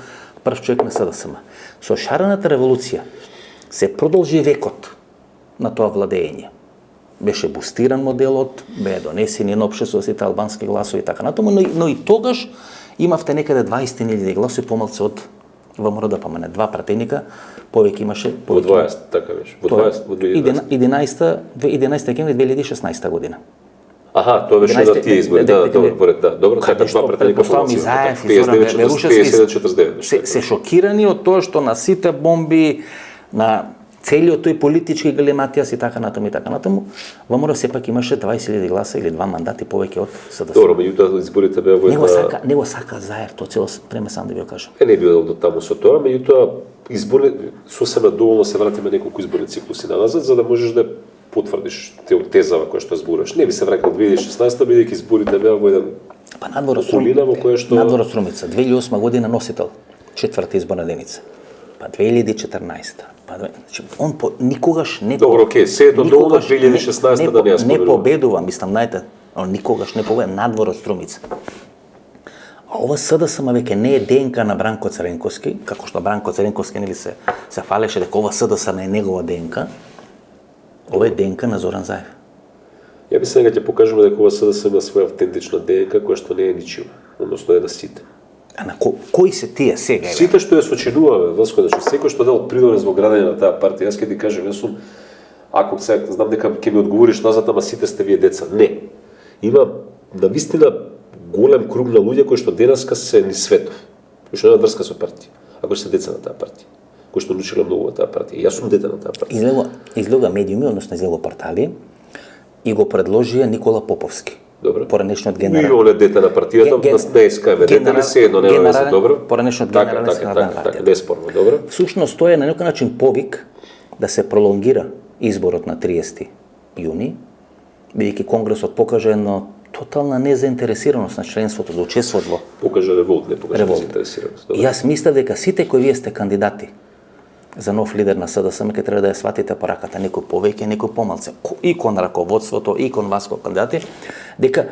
прв човек на СДСМ. Со шарената револуција се продолжи векот на тоа владење. Беше бустиран моделот, беа донесени на општество сите албански гласови и така натаму, но и тогаш имавте некаде 20.000 гласови помалку од ВМРО да помене два пратеника, повеќе имаше... Во 20, така беше. Во 20, во 2011. 11 декември 2016 година. Аха, тоа беше на тие избори, да, добро, така два пратеника Поставам и Заев и Зоран Берушевски 57-49. се шокирани од тоа што на сите бомби, на целиот тој политички галематијас и така натаму, ВМРО сепак имаше 20.000 гласа или 2 мандати повеќе од СДСМ. Добро, меѓутоа изборите беа во една... Него сака Заев, тоа цело време сам да ви го кажам. Не бил до таму со тоа, меѓутоа избори сосема доволно се вратиме неколку изборни циклуси назад за да можеш да потврдиш тезава која што зборуваш. Не би се враќал 2016 бидејќи изборите беа во еден околина во која што надвор од Струмица 2008 година носител четврта изборна единица. Па 2014. Значи он никогаш не Добро, окей, се до 2016 да не ја спомнувам. Не победува, мислам, знаете, он никогаш не победува надвор од Струмица. А ова СДСМ веќе не е ДНК на Бранко Цренковски, како што Бранко Цренковски нели се фалеше дека ова СДСМ е негова ДНК. Ова е ДНК на Зоран Заев. Ја би сега ќе покажеме дека ова СДСМ има своја автентична ДНК која што не е ничима, односно е на сите. А на кои се тие сега? Сите што ја сочинуваме, Васко, значи секој што дал придонес во градење на таа партија, јас ќе ти кажам, јас сум, ако сега знам дека ќе ми одговориш назад, ама сите сте вие деца. Не. Има навистина голем круг на луѓе кои што денеска се ни светов, кои што немаат врска со партија, ако се деца на таа партија, кои што научиле многу во таа партија. Јас сум дете на таа партија. Излега медиуми, односно излега портали и го предложија Никола Поповски. Добро. Поранешниот генерал. И он е дете на партијата, не искаме дете, не се едно, нема веќе, добро? Поранешниот генерал на партијата. Така, неспорно, добро. Всушност тоа е на некој начин повик да се пролонгира изборот на 30 јуни, бидејќи Конгресот покажа едно тотална незаинтересираност на членството за учествуваат во. Покажа револт, не покажа незаинтересираност. Јас мислев дека сите кои вие сте кандидати за нов лидер на СДСМ ќе треба да ја сватите пораката, некој повеќе, некој помалце, и кон раководството, и кон вас како кандидати, дека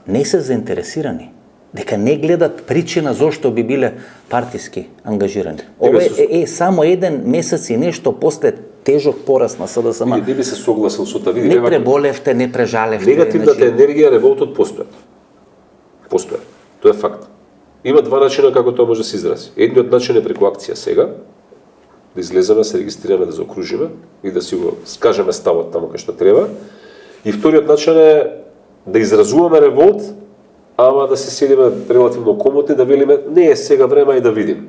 не се заинтересирани, дека не гледат причина зошто би биле партиски ангажирани. Ова е само еден месец и нешто после тежок пораст на СДСМ. Не би се согласил со тоа. Не преболевте, не прежалевте. Негативната енергија, револтот постоја. Постоја. Тоа е факт. Има два начина како тоа може да се изрази. Едниот начин е преку акција сега, да излеземе, се регистрираме, да заокружиме и да си го скажеме ставот таму кај што треба. И вториот начин е да изразуваме револт, ама да се седиме релативно комотни, да велиме не е сега време и да видим.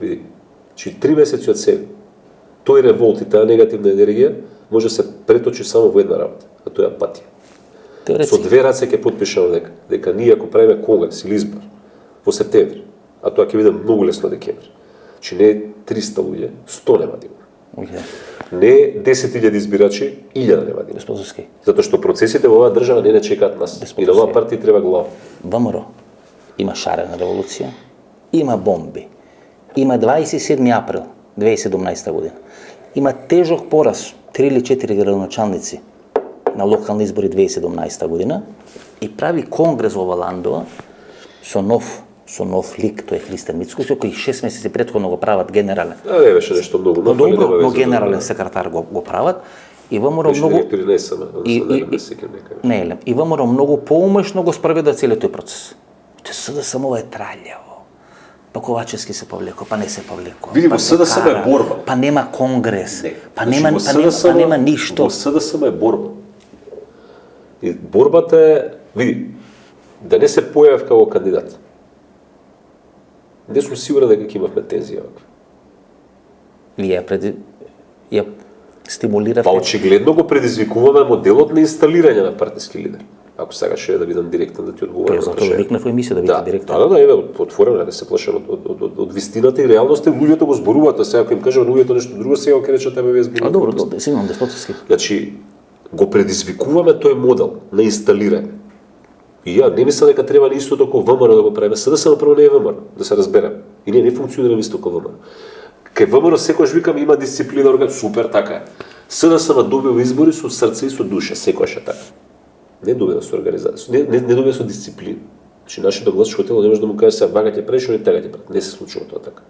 Види. Чи 3 месеци од сега. Тој револт и таа негативна енергија може да се преточи само во една работа, а тоа е апатија. Со две раце ќе потпишаме дека ние ако правиме конгрес или избор во септември, а тоа ќе биде многу лесно декември. Че не 300 луѓе, 100 нема да има. Не 10.000 избирачи, 1000 нема да има. Затоа што процесите во оваа држава не чекаат нас. И на оваа партија треба глава. ВМРО има шарена револуција, има бомби, има 27 април 2017 година. Има тежок пораз, 3 или 4 градоначалници на локални избори 2017 година и прави конгрес во Валандова со нов лик, тој е Христен Мицкоски, кој 6 месеци претходно го прават генерален. Не беше нешто многу, но генерален секретар го прават и ВМРО многу и ВМРО многу поумешно го спроведа целиот тој процес. СДСМ е тралјаво. Па Ковачевски се повлеко, па не се повлеко. Види, во СДСМ е борба. Па нема конгрес, па нема ништо. Во СДСМ е борба. И борбата е, види, да не се појавив како кандидат. Не сум сигурен дека ќе имавме тензија ваква. Вие ја стимулиравте. Па очигледно го предизвикуваме моделот на инсталирање на партиски лидер. Ако сега ще да бидам директен да ти одговорам. Затоа викнав во емисија да бидете директен. Да, отворено да се плашам од вистината и реалноста, луѓето го зборуваат, а сега ако им кажам луѓето нешто друго, сега ќе речат тебе вие зборувате. Добро, си имам деспотски. Значи, го предизвикуваме тој модел на инсталирање. И ја не мислам дека треба исто како ВМРО да го правиме. СДСМ прво не е ВМРО, да се разберем. И не функционира исто како ВМРО. Кај ВМРО секојаш викам има дисциплина, супер така е. СДСМ добива избори со срце и со душа, секојаш е така. Не добива со организација, не добива со дисциплина. Значи нашето гласчко тело не може да му каже се вага ќе преш, или така ќе преш. Не се случува тоа така.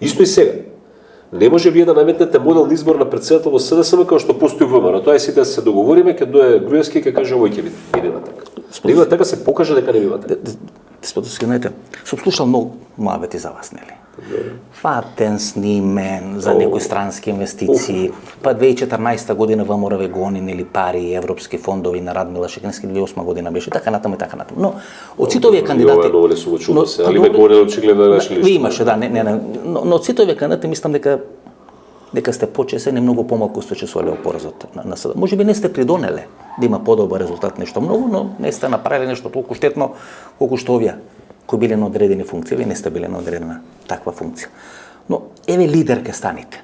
Исто и сега. Не може вие да наметнете модел на избор на претседател во СДСМ како што постои ВМРО. Тоа е сите да се договориме, ќе дое Груевски и ќе каже овој ќе биде. Не бива така. Не бива така, се покаже дека не бива така. Деспотовски, знаете, сум слушал многу муабети за вас, нели? Фатен, снимен, за некои странски инвестиции, па 2014 година ВМРО гони, нели, пари, европски фондови на Радмила Шекерински, 2008 година беше, така натаму и така натаму. Но, од сите овие кандидати... Ова е лесно чудо се, али ме гони очигледно наши лишни. Ви имаше, да, но од сите овие кандидати мислам дека сте почесени многу помалку сте учествувале во поразот на СД. Може би не сте придонеле да има подобар резултат нешто многу, но не сте направили нешто толку штетно колку што овие кои биле на одредени функции, вие не сте биле на одредена таква функција. Но еве лидер ке станете.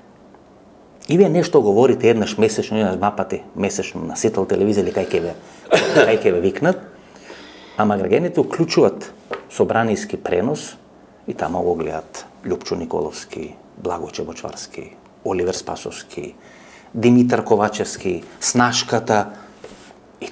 И вие нешто говорите еднаш месечно, еднаш два пати месечно на Сител телевизија или кај ќе ве викнат, ама граѓаните уклучуваат собраниски пренос и таму го гледат Љупчо Николовски, Благо Чебочварски, Оливер Спасовски, Димитар Ковачевски, Снашката, и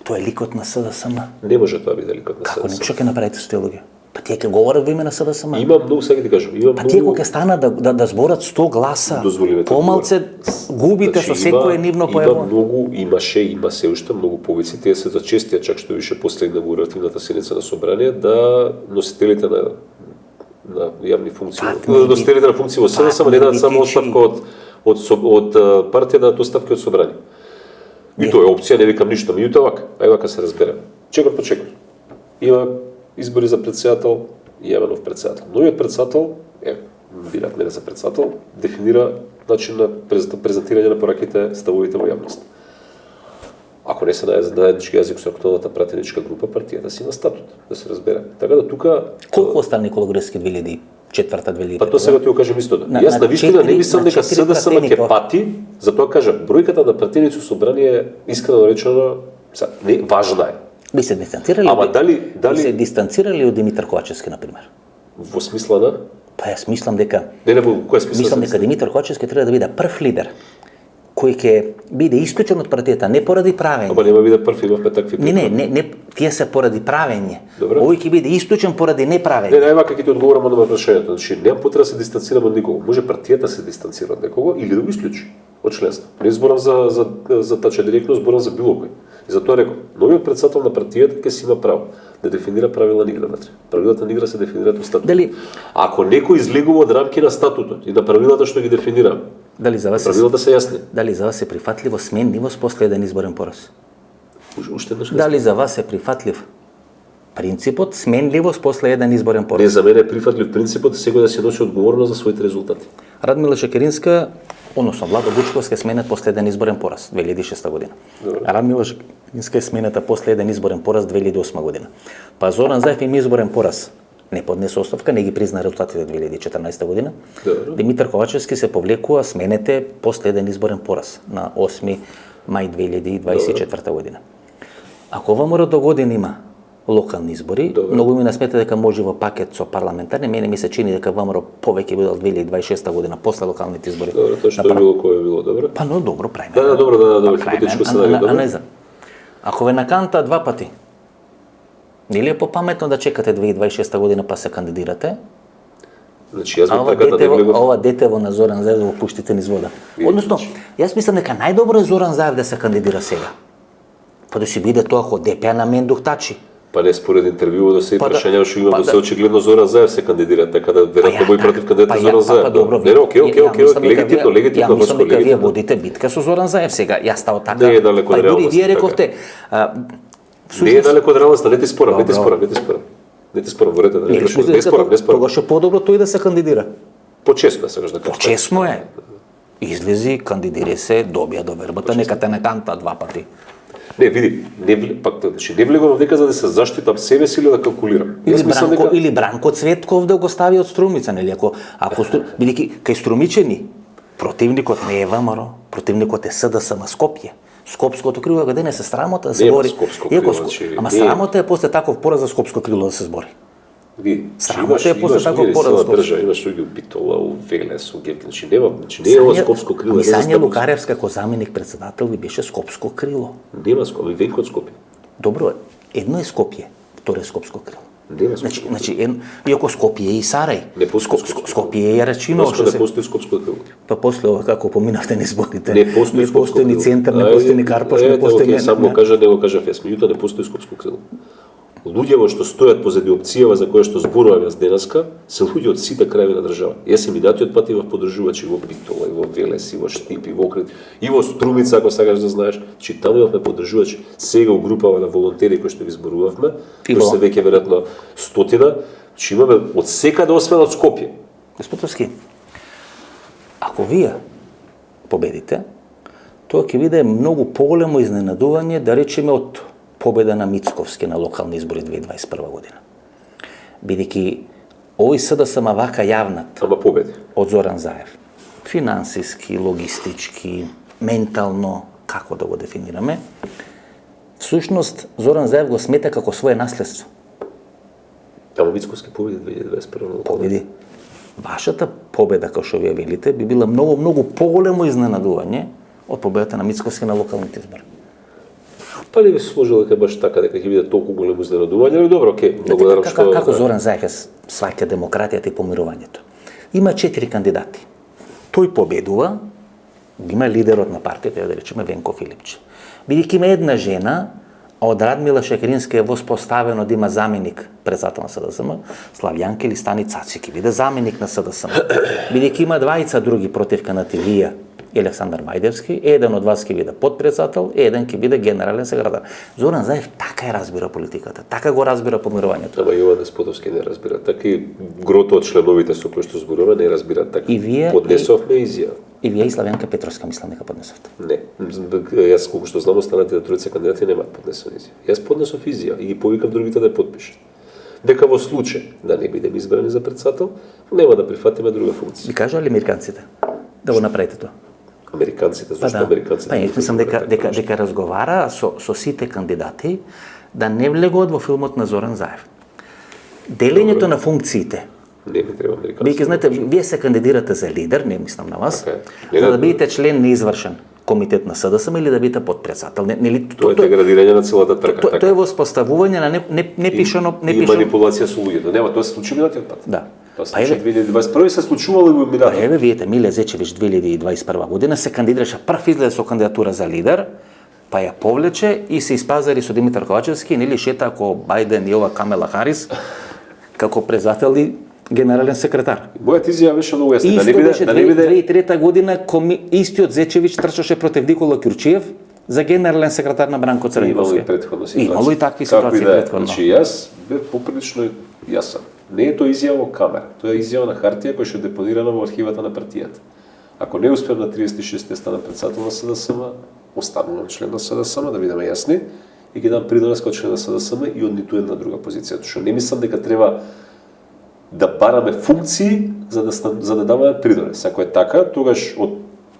тоа е ликот на СДСМ. Не може тоа биде ликот на Како не СДСМ. што ќе направите со тие луѓе? Па тие ќе говорат во име на СДСМ. Има многу, сега ти кажам, има Па тие многу... кога ќе станат да зборат 100 гласа, Дозволи ме да помалце губите со секое нивно Има појавување. има се уште многу повици, тие се зачестија чак што више после инаугуративната седница на собрание, да носителите на јавни функции, носителите на функции во СДСМ не дадат само оставка од партија, дадат оставки од собрание. И тоа е опција, не викам ништо, меѓутоа вака, ај вака се разберем. Чекор по чекор. Има избори за председател и јавен нов председател. Новиот председател, бират мене за председател, дефинира начин на презентирање на пораките, ставовите во јавност. Ако не се најднички јазик со актуелната пратеничка група, партијата си има статут, да се разбере. Така да тука... Колку остана Никола Груевски 2004-2005? Па тоа сега ти го кажем истото. Јас на вистина не мислам дека СДСМ ќе пати, затоа кажам, бројката на пратеници собрание, искрено речено, не важна е. Би се дистанцирали? Ама дали би се дистанцирали од Димитар Ковачевски, например? во смисла на... Па јас мислам дека... Не, во која смисла? Мислам дека Димитар Ковачевски треба да биде прв лидер кој ќе биде исклучен од партијата не поради правење. Ама нема биде прв, имавме такви Не, тие се поради правење. Добре. Овој ќе биде исклучен поради неправење. Не, највака ќе ти одговорам на прашањето. Значи, нема потреба да се дистанцираме од никого. Може партијата се дистанцира од некого или да го исклучи од членство. Не зборам за тача директно, зборам за било кој. И затоа реков, новиот председател на партијата ќе си има право да дефинира правила на игра внатре. Правилата на игра се дефинираат во статутот. Дали Ако некој излегува од рамки на статутот и на правилата што ги дефинира, дали за вас правилата се јасни. Дали за вас е прифатливо сменливост после еден изборен пораз? Уште еднаш. Дали за вас е прифатлив принципот сменливост после еден изборен Не, пораз? за мене е прифатлив принципот секој да се носи одговорност за своите резултати. Радмила Шекеринска, односно Владо Бучковска е сменет после еден изборен пораз 2006 година. Радмила Шекеринска е сменета после еден изборен пораз 2008 година. Па Зоран Заев има изборен пораз. Не поднесе оставка, не ги призна резултатите 2014 година. Димитар Ковачевски се повлекува сменете после еден изборен пораз на 8 мај 2024 година. Ако ВМРО до година има локални избори, многу ми насмета дека може во пакет со парламентарни, мене ми се чини дека ВМРО повеќе биде од 2026 година после локалните избори. Добро, тоа што е било, кој е било, добро? Па, но добро правиме. Да, добро, хипотетичко сценарио, добро. Анализа. Ако ве наканта два пати, нели е попаметно да чекате 2026 година па се кандидирате? Значи, јас би така да не ова детево на Зоран Заев да го пуштите низ вода. Односно, јас мислам дека најдобро е Зоран Заев да се кандидира сега. Па да си биде тоа ако ДП на мен дуктачи. Па не според интервјуо да се Па да- прашања што има па да се да- очигледно Зоран Заев се кандидира, така да веројатно бој против кандидатот Зоран Заев. добро. Не, окей, легитимно, Ја мислам дека вие легитимно. водите битка со Зоран Заев сега. Јас стао така. Не е далеко од Па и дури реалноста, вие така. рековте, Не е далеко од реалноста, не ти спорам, не ти спорам, верете, не спорам. Тогаш е подобро тој да се кандидира. Почесто сакаш да кажеш. Чесно е. Излези, кандидири се, добија довербата, нека те не канта два пати. Не, види, не влегувам дека за да се заштитам себе си или да калкулирам. Или Бранко Цветков да го стави од Струмица, нели? Бидејќи кај Струмичени противникот не е ВМРО, противникот е СДСМ Скопје. Скопското крило каде не се срамота да се Нема бори. Скопско крило, Ама срамота е после таков пораз за Скопско крило да се збори. Ви, Срамота е после таков пораз за Скопско. Имаш луѓе у Битола, у Велес, у Гевкин, не е ова Скопско крило. Сања Лукаревска како заменик председател ви беше Скопско крило. Нема Скопје, Венко од Скопје. Добро е. Едно е Скопје, второ е Скопско крило. Нема Скопско. Значи, иако Скопје е и Сарај. Не постои Скопје е Рачино. Не постои Скопско крило. Па после ова како поминавте низ изборите. Не постои ни центар, не постои ни Карпош, не постои само го кажа, не го кажа Фес. Меѓутоа не постои Скопско крило. Луѓето што стојат позади опцијава за која што зборуваме денеска, се луѓе од сите краеви на држава. Јас се минатиот пат имав поддржувачи во Битола, и во Велес, и во Штип, и во Охрид, и во Струмица, ако сакаш да знаеш, че таму имавме поддржувачи. Сега у групава на волонтери кои што ги зборувавме, кои се веќе веројатно стотина, че имаме од секаде освен од Скопје. Господовски, ако вие победите, тоа ќе биде многу поголемо изненадување, да речеме, од победа на Мицковски на локални избори 2021 година. Бидејќи овој СДСМ вака јавнат Ама победи. од Зоран Заев. Финансиски, логистички, ментално, како да го дефинираме, всушност Зоран Заев го смета како свое наследство. Ама Мицковски победи 2021 Победи. Вашата победа, како што вие велите, би била многу поголемо изненадување од победата на Мицковски на локалните избори. Па не би се сложил дека баш така, дека ќе биде толку големо изненадување, но добро, окей, благодарам што... Како Зоран Заев сваќа демократијата и помирувањето. Има 4 кандидати. Тој победува, има лидерот на партијата, да речеме Венко Филипче. Бидејќи има една жена, а од Радмила Шекеринска е воспоставено да има заменик председател на СДСМ, Славјанка или Стани Цаци ќе биде заменик на СДСМ. Бидејќи има двајца други против кандидативија, Александар Мајдевски, еден од вас ќе биде подпредседател, еден ќе биде генерален секретар. Зоран Заев така ја разбира политиката, така го разбира помирувањето. Ама Јован Деспотовски не разбира така, и грото од членовите со кои што зборуваме не разбира така. И вие поднесовме изјава. И вие и Славјанка Петровска мислам дека поднесовте. Не, јас колку што знам останатите тројца кандидати немаат поднесена изјава. Јас поднесов изјава и ги повикав другите да ја подпишат. Дека во случај да не бидеме избрани за председател, нема да прифатиме друга функција. Ви кажа ли американците да го направите тоа? Американците, зашто американците? Па јас мислам дека разговара со сите кандидати да не влегоат во филмот на Зоран Заев. Делењето на функциите. Не ми треба американците. Бидејќи знаете, вие се кандидирате за лидер, не мислам на вас, Okay. за да бидете член неизвршен комитет на СДСМ или да бидете подпредседател. Тоа е деградирање на целата трка. Тоа е воспоставување на не пишано, и манипулација со луѓето. Нема, тоа се случи минатиот пат. Да. Тоа се случи 2021 се случувало и во минатиот. Еве видите, Миле Зечевиќ 2021 година се кандидираше, прв излезе со кандидатура за лидер, па ја повлече и се испазари со Димитар Ковачевски, нели шета ако Бајден и ова Камела Харис како председател и генерален секретар. Мојата изјава беше многу јасна. Да не биде 2003 година истиот Зечевиќ трчаше против Никола Ќурчиев за генерален секретар на Бранко Црнковски. Имало и претходно ситуација. Имало и такви ситуации претходно. Значи јас бев поприлично јасен. Не е тоа изјава во камера, тоа е изјава на хартија која што е депонирана во архивата на партијата. Ако не успеам на 36 да станам председател на СДСМ, останувам член на СДСМ, да бидеме јасни, и ќе дам придонес како член на СДСМ и од ниту една друга позиција. Што не мислам дека треба да бараме функции за да даваме придонес. Ако е така, тогаш од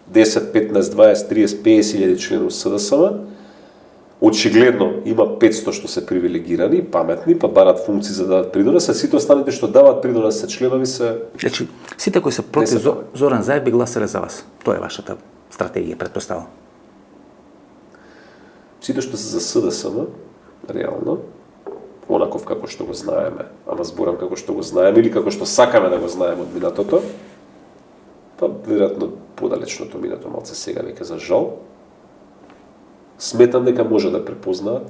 10, 15, 20, 30, 50 илјади членови СДСМ, очигледно има 500 што се привилегирани, паметни, па барат функции за да дадат придонес, а сите останати што дават придонес се членови се... Значи, сите кои се против Зоран Заев би гласале за вас. Тоа е вашата стратегија, претпоставам. Сите што се за СДСМ, реално, онаков како што го знаеме, ама зборам како што го знаеме или како што сакаме да го знаеме од минатото, па веројатно подалечното минато малце сега веќе за жал, сметам дека може да препознаат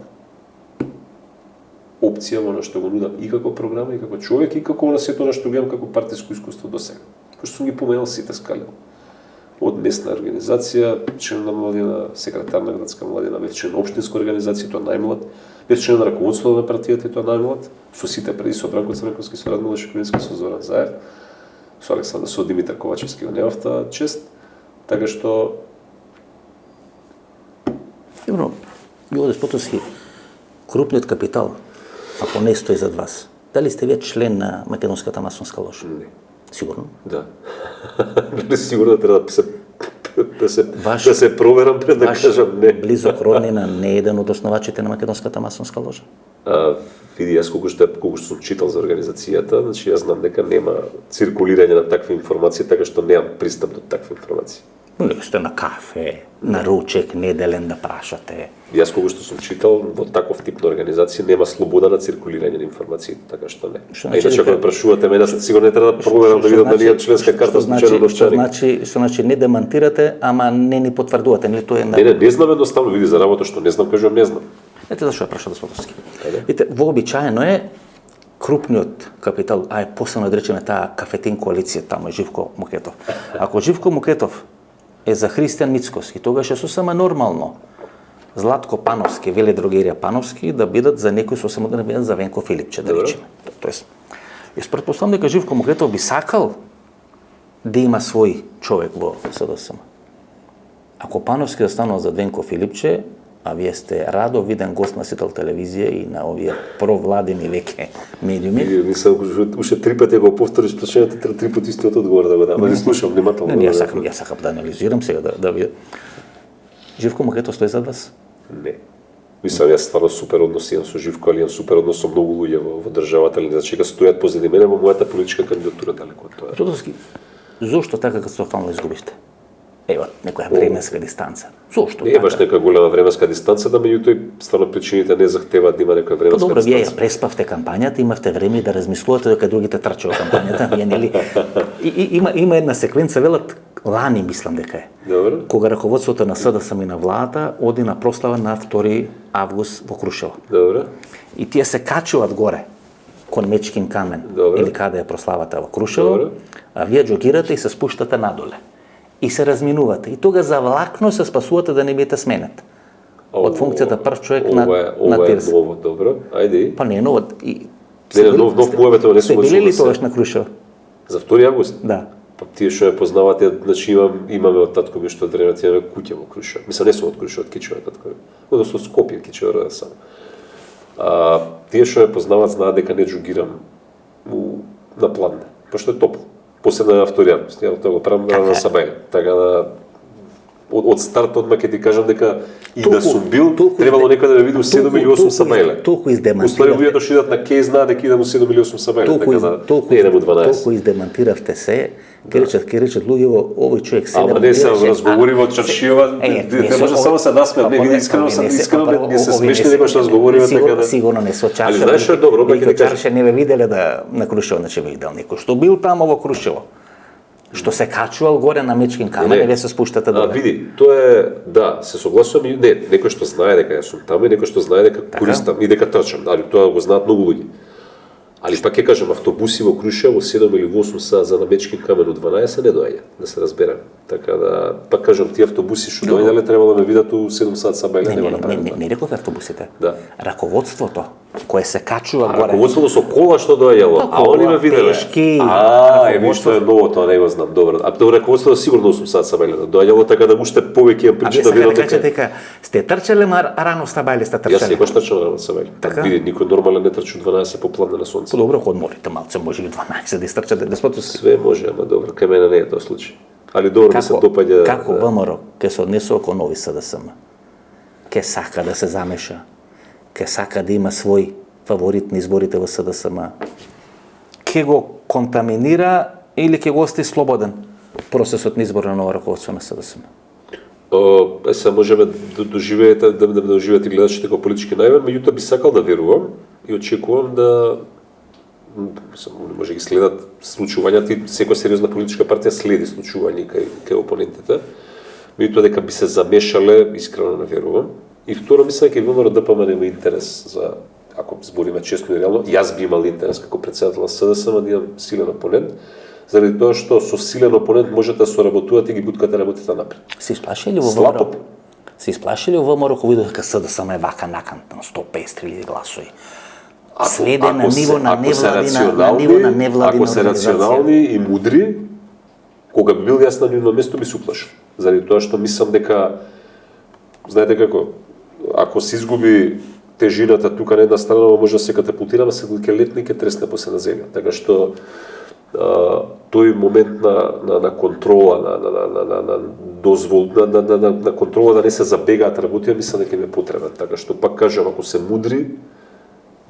опција во она што го нудам и како програма, и како човек, и како она сето што го имам како партиско искуство до сега. Кој што сум ги поменал сите скали. Од местна организација, член на младина, секретар на градска младина, бев член на општинска организација, тоа најмлад, бев член на раководството на партијата, тоа најмлад, со сите преди, со Бранко Црнковски, со Радмила Шекеринска, со Зоран Заев, со Александар, со Димитар Ковачевски, немав таа чест, така што... Добро, Јован Деспотовски, крупниот капитал, ако не стои зад вас, дали сте вие член на македонската масонска ложа? Не. Сигурно? Да. Дали сигурно треба да се проверам пред да кажам не. Близок роднина не е еден од основачите на македонската масонска ложа? Види, јас колку што сум читал за организацијата, значи јас знам дека нема циркулирање на такви информации, така што немам пристап до такви информации. Не сте на кафе, на ручек, неделен да прашате. Јас колку што сум читал, во таков тип на организација нема слобода на циркулирање на информации, така што не. А иначе ако ме прашувате мене, сигурно не треба да проверам да видам дали имам членска карта со случајно новчаник. Што значи не демантирате, ама не ни потврдувате, нели тоа е Не знам едноставно, види за работа што не знам, кажувам не знам. Ете зашо е прашал Деспотовски. Каде? Видите, вообичаено е крупниот капитал, посебно да речеме таа кафетин коалиција тамо е Живко Мукетов. Ако Живко Мукетов е за Христијан Мицкоски, тогаш е сосема нормално Златко Пановски, Веле Дрогерија Пановски да бидат за некој сосема да не бидат за Венко Филипче, да речеме. Тоест, јас претпоставам дека Живко Мукетов би сакал да има свој човек во СДСМ. Ако Пановски да станува за Венко Филипче, а вие сте радо виден гост на Сител телевизија и на овие провладени веќе медиуми. Мислам, уште 3 пати го повториш прашањето, 3 пати истиот одговор да го дам. Не слушам внимателно. Не, јас сакам да анализирам сега, да видам. Живко Мукетов стои зад вас? Не. Мислам, јас стварно супер однос имам со Живко, али имам супер однос со многу луѓе во државата, али значи дека стојат позади мене во мојата политичка кандидатура далеко од тоа. Тодоски, зошто така катастрофално изгубивте? Ева, некоја временска дистанца. Зошто? Не е баш нека голема временска дистанца, да меѓутоа стварно причините не захтеваат да има некоја временска Добро, вие ја дистанца. преспавте кампањата, имавте време да размислувате дека другите трчаат во кампањата, вие нели? Има една секвенца, велат лани, мислам дека е. Добро. Кога раководството на СДСМ и на владата оди на прослава на 2 август во Крушево. Добро. И тие се качуваат горе кон Мечкин камен, Добро. или каде е прославата во Крушево, Добро. а вие джогирате и се спуштате надоле. И се разминувате. И тога завлакно се спасувате да не бидете сменет. Од функцијата прв човек на Тирс. Ова е ново, добро. Ајде. Па не е ново. Не, нов појавето не сте сум били ли чул. тогаш на Крушево? За 2 август? Да. Па тие што ме познавате, значи имаме од татко ми што од времето имаме куќа во Крушево. Мислам, не сум од Крушево, од Кичево татко ми. Односно Скопје, Кичево рода сам. Тие што ме познаваат знаат дека не джугирам на Пладне, пошто е топло. После на 2 август, ја тоа го правам на Сабајле. Така да од старт одма ќе ти кажам дека и да сум бил, требало некој да ме види у 7 или 8 Сабајле. Толку издемантиравте. Уствари луѓето што идат на Кеј знаат дека идам у 7 или 8 Сабајле, така да не идам у 12. Толку издемантиравте се, ке речат луѓе овој човек се Ама не се разговори во Чаршиева, те може само се насмеат, не види искрено не се смешни некој што разговорива така да. Сигурно не со Чарша. Али знаеш што е добро, ќе ти кажам. Чарша не ве виделе да на Крушево, значи ве видел некој што бил тамо во Крушево. Што се качувал горе на Мечкин камен и ве се спуштате доле. Види, тоа е, да, се согласувам и не, некој што знае дека јас сум таму и некој што знае дека користам и дека трчам, али тоа го знаат многу луѓе. Али пак ќе кажам, автобуси во Крушево 7 или 8 сат за на Мечкин камен у 12 не доаѓа, да се разбереме. Така да, пак кажам, тие автобуси што доаѓале требало да ме видат у 7 сат Сабајле, не го направиле. Не рекове автобусите. Да. Раководството кое се качува горе. Раководството со кола што доаѓало, а они ме виделе. Пешки. Еви што е ново, тоа не го знам, добро. А тоа раководството сигурно 8 сат Сабајле доаѓало, така да уште повеќе имам причина да верувам дека сте трчале рано Сабајле сте трчале. Јас секогаш трчам рано Сабајле. Така види, никој нормален не трчи 12 по Пладне на сонце. Добро, кога одморите малце, може и 12 да истрчате, деспото све може, ама добро, кај мене не е тоа случај. Али добро ми се допаѓа. Како ВМРО ќе се однесува кон нови СДСМ? Ќе сака да се замеша, ќе сака да има свој фаворит на изборите во СДСМ, ќе го контаминира или ќе го остави слободен процесот на избор на ново раководство на СДСМ? Се можеме да доживеете гледачите како политички наивен, меѓутоа би сакал да верувам и очекувам да може ги следат случувањата и секоја сериозна политичка партија следи случувања кај опонентите. Меѓутоа дека би се замешале, искрено не верувам. И второ, мислам дека ВМРО ДПМН нема интерес за, ако збориме честно и реално, јас би имал интерес како председател на СДСМ да имам силен опонент, заради тоа што со силен опонент можете да соработувате и ги буткате работите напред. Се исплашили во ВМРО? Се исплашили во ВМРО кога видов дека СДСМ е вака накантно 150.000 гласови? Следе на ниво на невладина ако се рационални и мудри, кога би бил јас на нивно место би се уплашил. Заради тоа што мислам дека, знаете како, ако се изгуби тежината тука на една страна, може да се катапултираме, се ќе летне и ќе тресне после на земја. Така што тој момент на контрола, на дозвол, на контрола да не се забегаат работи, мислам дека им е потребен. Така што пак кажам, ако се мудри,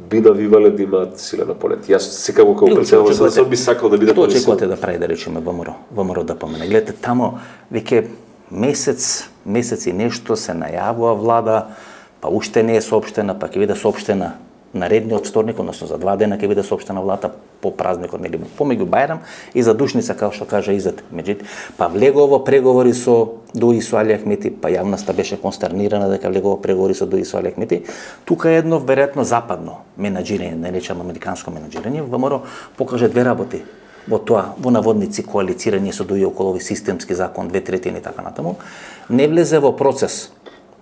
би навивале да имаат силен опонент. Јас секако како председател на СДСМ би сакал да биде Што очекувате да прави, да речеме, ВМРО ДПМН? Гледате, тамо веќе месец и нешто се најавува влада, па уште не е соопштена, па ќе биде соопштена наредниот вторник, односно за 2 дена ќе биде соопштена владата. по празникот, нели, помеѓу Бајрам и за Душница, како што кажа Изет. Меѓутоа, па влегува во преговори со Дуи со Али Ахмети, па јавноста беше констернирана дека влегува преговори со Дуи со Али Ахмети. Тука е едно веројатно западно менаџирање, не речам американско менаџирање, ВМРО покажа две работи во тоа, во наводници коалицирање со Дуи околу овој системски закон, 2/3 и така натаму, не влезе во процес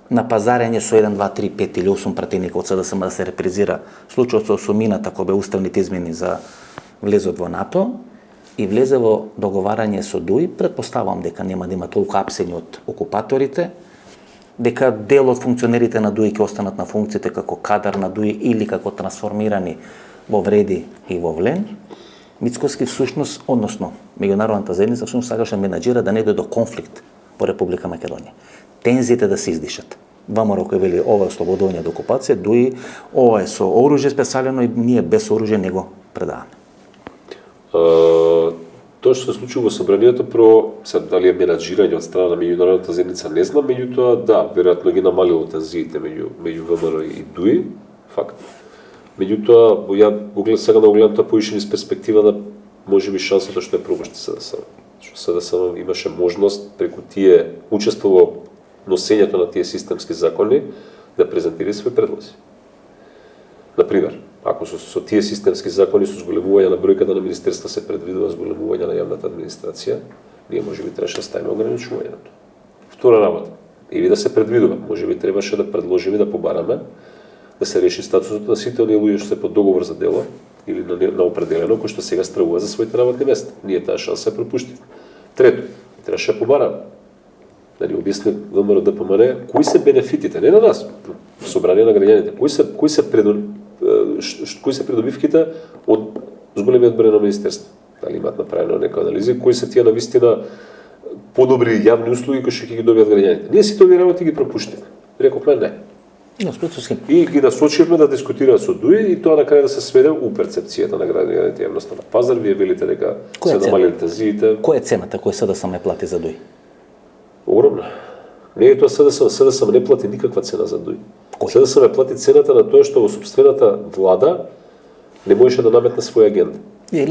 на пазарење со 1, 2, 3, 5 или 8 пратеника од СДСМ да се репрезира случајот со осумината кога бе уставните измени за влезот во НАТО и влезе во договарање со Дуи. Предпоставам дека нема да има толку апсење од окупаторите, дека дел од функционерите на Дуи ќе останат на функциите како кадар на Дуи или како трансформирани во Вреди и во Влен. Мицкоски всушност, односно меѓународната заедница всушност сакаше менаџира да не дојде до конфликт во Република Македонија. Тензиите да се издишат. ВМРО кој вели ова е ослободување од окупација, Дуи ова е со оружје специјалено и ние без оружје не го предаваме. Тоа што се случува во собранието дали е менаџирање од страна на меѓународната заедница, не знам, меѓутоа да, веројатно ги намалило тензиите меѓу ВМРО и Дуи, факт. Меѓутоа, ја сега да го гледам тоа поише низ перспектива на можеби шансата што е пропушти СДСМ. Што СДСМ имаше можност преку тие учествува носењето на тие системски закони да презентира своји предлози. Например, ако со тие системски закони со зголемување на бројката на министерства се предвидува зголемување на јавната администрација, ние можеби требаше да ставиме ограничување на тоа. Втора работа, или да се предвидува, можеби требаше да предложиме да побараме да се реши статусот на сите оние луѓе што се под договор за дело или на определено кои што сега стравува за своите работни места. Ние таа шанса ја пропуштивме. Трето, требаше да побараме да ни објасни ВМРО ДПМН кои се бенефитите, не на нас, собрание на граѓаните, кои се придобивките од зголемиот број на министерства. Дали имаат направено некоја анализа, кои се тие навистина подобри јавни услуги кои што ќе ги добијат граѓаните. Ние сите овие работи ги пропуштивме. Рековме не. И ги насочивме да дискутираат со Дуи и тоа на крај да се сведе у перцепцијата на граѓаните јавноста на пазар. Вие велите дека се намалили тензиите. Која е цената која СДСМ плати за Дуи? Огромна. Не е тоа СДСМ не плати никаква цена за Дуи. СДСМ плати цената на тоа што во собствената влада не можеше да наметне своја агенда. Не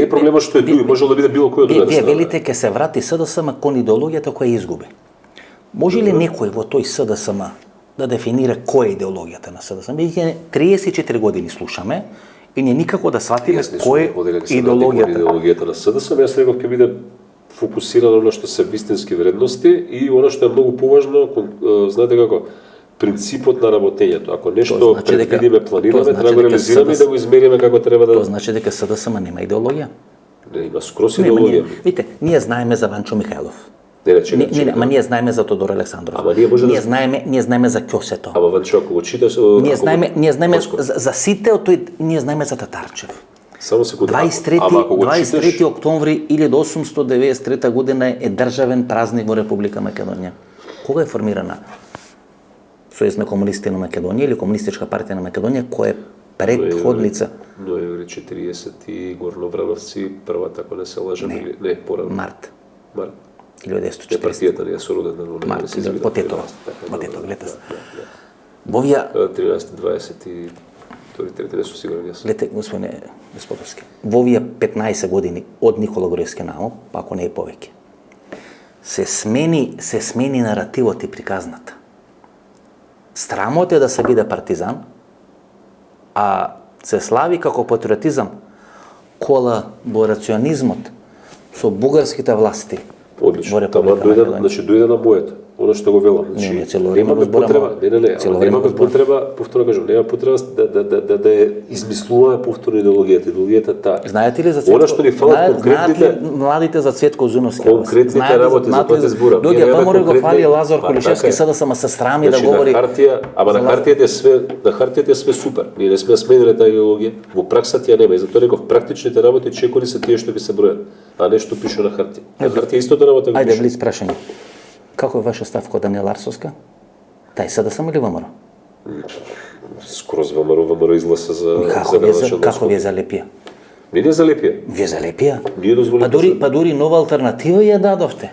е проблемот што е Дуи, можело да биде било кој од друга страна. Вие велите ке се врати СДСМ кон идеологијата која изгуби. Може ли некој во тој СДСМ да дефинира која е идеологијата на СДСМ? Бидејќи 34 години слушаме и ние никако да сватиме која е идеологијата на СДСМ. Јас реков ќе биде фокусирано на што се вистински вредности и она што е многу поважно, знаете како, принципот на работењето. Ако нешто предвидиме, планираме, треба да го реализираме и да го измериме како треба да. Тоа значи дека СДСМ нема идеологија. Не, има скрос идеологија. Видите, ние знаеме за Ванчо Михајлов. Не, ние знаеме за Тодор Александров. Ние знаеме за Ќосето. Ама Ванчо, ако го читаш, ние знаеме за сите од тој, ние знаеме за Татарчев. Само секунда. 23 октомври 1893 година е државен празник во Република Македонија. Кога е формирана Сојуз на комунистите на Македонија или Комунистичка партија на Македонија, која е предходница? Ноември 40 и Горноврановци, првата, ако не се лажам, не, порано. Март. 1940. Партијата не е сородена, но не се извида. По тето, гледа. Во овие 13-20 и трети не сум сигурен јас. Гледате, господине Господовски, во овие 15 години од Никола Груевски нао, па ако не е повеќе, се смени наративот и приказната. Страмот е да се биде партизан, а се слави како патриотизам колаборационизмот со бугарските власти. Одлично. Тама дојде на моето. Оно што го велам, немаме потреба, немаме потреба, повторно кажам, нема потреба да измислуваме повторно идеологијата. Идеологијата таа. Знаете ли за Цветко? Она што ни фалат конкретните младите за Цветко Озуновски. Конкретните работи за кои се збора. Дојде ВМРО го фали Лазар Колишевски, sada само се срами да говори. На хартијата е све супер. Ние не сме смениле таа идеологија. Во праксата ја нема и затоа реков практичните работи чекори се тие што ги се бројат, а не што пише на хартија. На хартија истото работа го пише. Ајде блиц прашање. Како е ваша став кон Даниела Арсовска? Тај СДСМ или ВМРО? Скроз ВМРО изласа за Како ви е залепија? Не е залепија. Ви е залепија? Ние дозволите. Па дури нова алтернатива ја дадовте.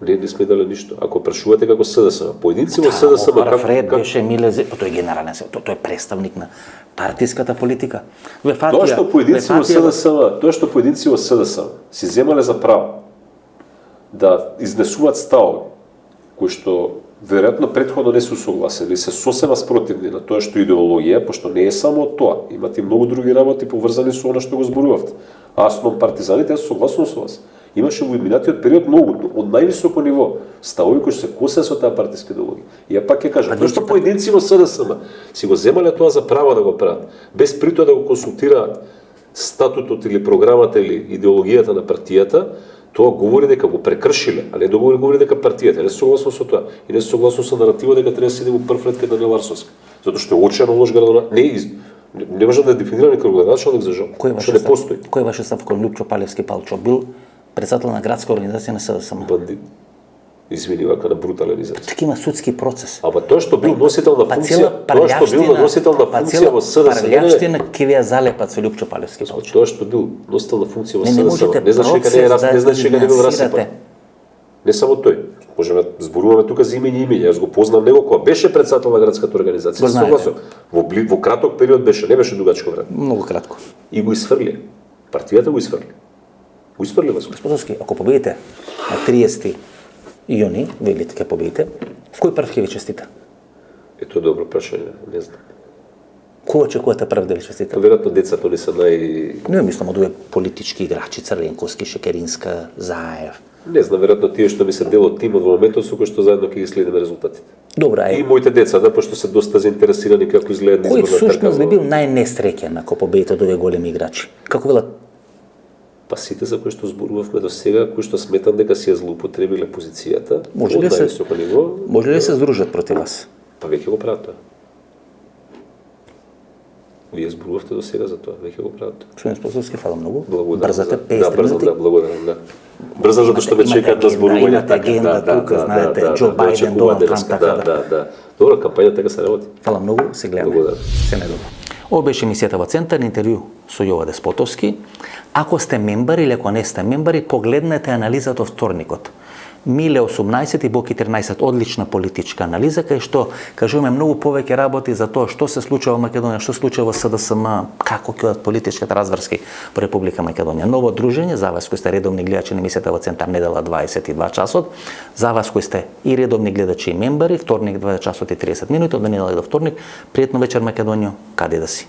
Не сме дали ништо. Ако прашувате како СДСМ, поединци во СДСМ Фред беше Милезе, тој е генерален секретар, тој е представник на партиската политика. Тоа што поединци во СДСМ си земале за право да изнесуваат ставови кои што веројатно претходно не се согласени или се сосема спротивни на тоа што е идеологија, пошто не е само тоа, имате и многу други работи поврзани со она што го зборувавте. Аз сум партизаните, јас согласувам со вас. Имаше во изминатиот период многу, од највисоко ниво, ставови кои се косеа со таа партиска идеологија. И ја пак ќе кажам, тоа што поединци во СДСМ си го земале тоа за право да го прават, без при тоа да го консултираат статутот или програмата или идеологијата на партијата, тоа говори дека го прекршиле, а не говори дека партијата не се согласува со тоа и не се согласува со наративот дека треба да седи во прв ред кај Даниел Арсовска, затоа што е очено лош градоначелник. Не може да дефинира некој градоначелник за жал, што не постои. Кој е вашиот став кон Лјупчо Палевски Палчо? Бил председател на градска организација на СДСМ. Бандит. Извини, вака на брутален израз. Така има судски процес. Ама тоа што бил носител на функција, тоа што бил носител на функција во СДСМ. Парлјавштина ќе ви ја залепат со Лјупчо Палевски Палчо. Тоа што бил носител на функција во Не СДСМ. можете Не значи дека не е бил расипан. Не само тој. Можеме да зборуваме тука за имење. Јас го познам него кога беше председател на градската организација. Согласувам. Во краток период беше, не беше дугачко време. Многу кратко. И го изфрли. Партијата го изфрли. Го изфрли вас. Господовски, ако победите на 30 јуни, велите ќе победите, в кој прв ќе ви честита? Ето добро прашање, не знам. Кој очекувате прв да ви честита? Веројатно децата не се Не мислам од овие политички играчи, Црвенковски, Шекеринска, Заев. Не знам, веројатно тие што ми се дел од тимот во моментот со кој што заедно ќе ги следиме резултатите. Добра И моите деца, да, пошто се доста заинтересирани како изгледа Кој изборната трка. всушност би бил најнесреќен ако победите од овие големи играчи? Како велат? Па сите за кои што зборувавме до сега, кои што сметам дека си ја злоупотребиле позицијата, Може ли од највисоко ниво, Може ли се здружат против вас? па веќе го прават тоа. Вие зборувавте до сега за тоа, веќе го прават тоа. Господин Спасовски, фала многу. Благодарам. Брзате, 50 да, брзам, минути. да, благодарам, да. Брзам затоа што ме чекаат да зборување. Имате агенда тука, знаете, Џо Бајден, Доналд Трамп, така да. Добро, кампањата така се работи. Фала многу, се гледаме. Благодарам. Се недобро. Ова беше емисијата во Центар, интервју со Јова Деспотовски. Ако сте мембари или ако не сте мембари, погледнете анализата од вторникот. Миле 18 и Боки 13, одлична политичка анализа, кај што кажуваме многу повеќе работи за тоа што се случува во Македонија, што се случува во СДСМ, како ќе одат политичките разврски во Република Македонија. Ново дружење за вас кои сте редовни гледачи на емисијата во Центар, недела 22 часот, за вас кои сте и редовни гледачи и мембари, вторник 20 часот и 30 минути, од недела до вторник. Пријатно вечер Македонија, каде да си.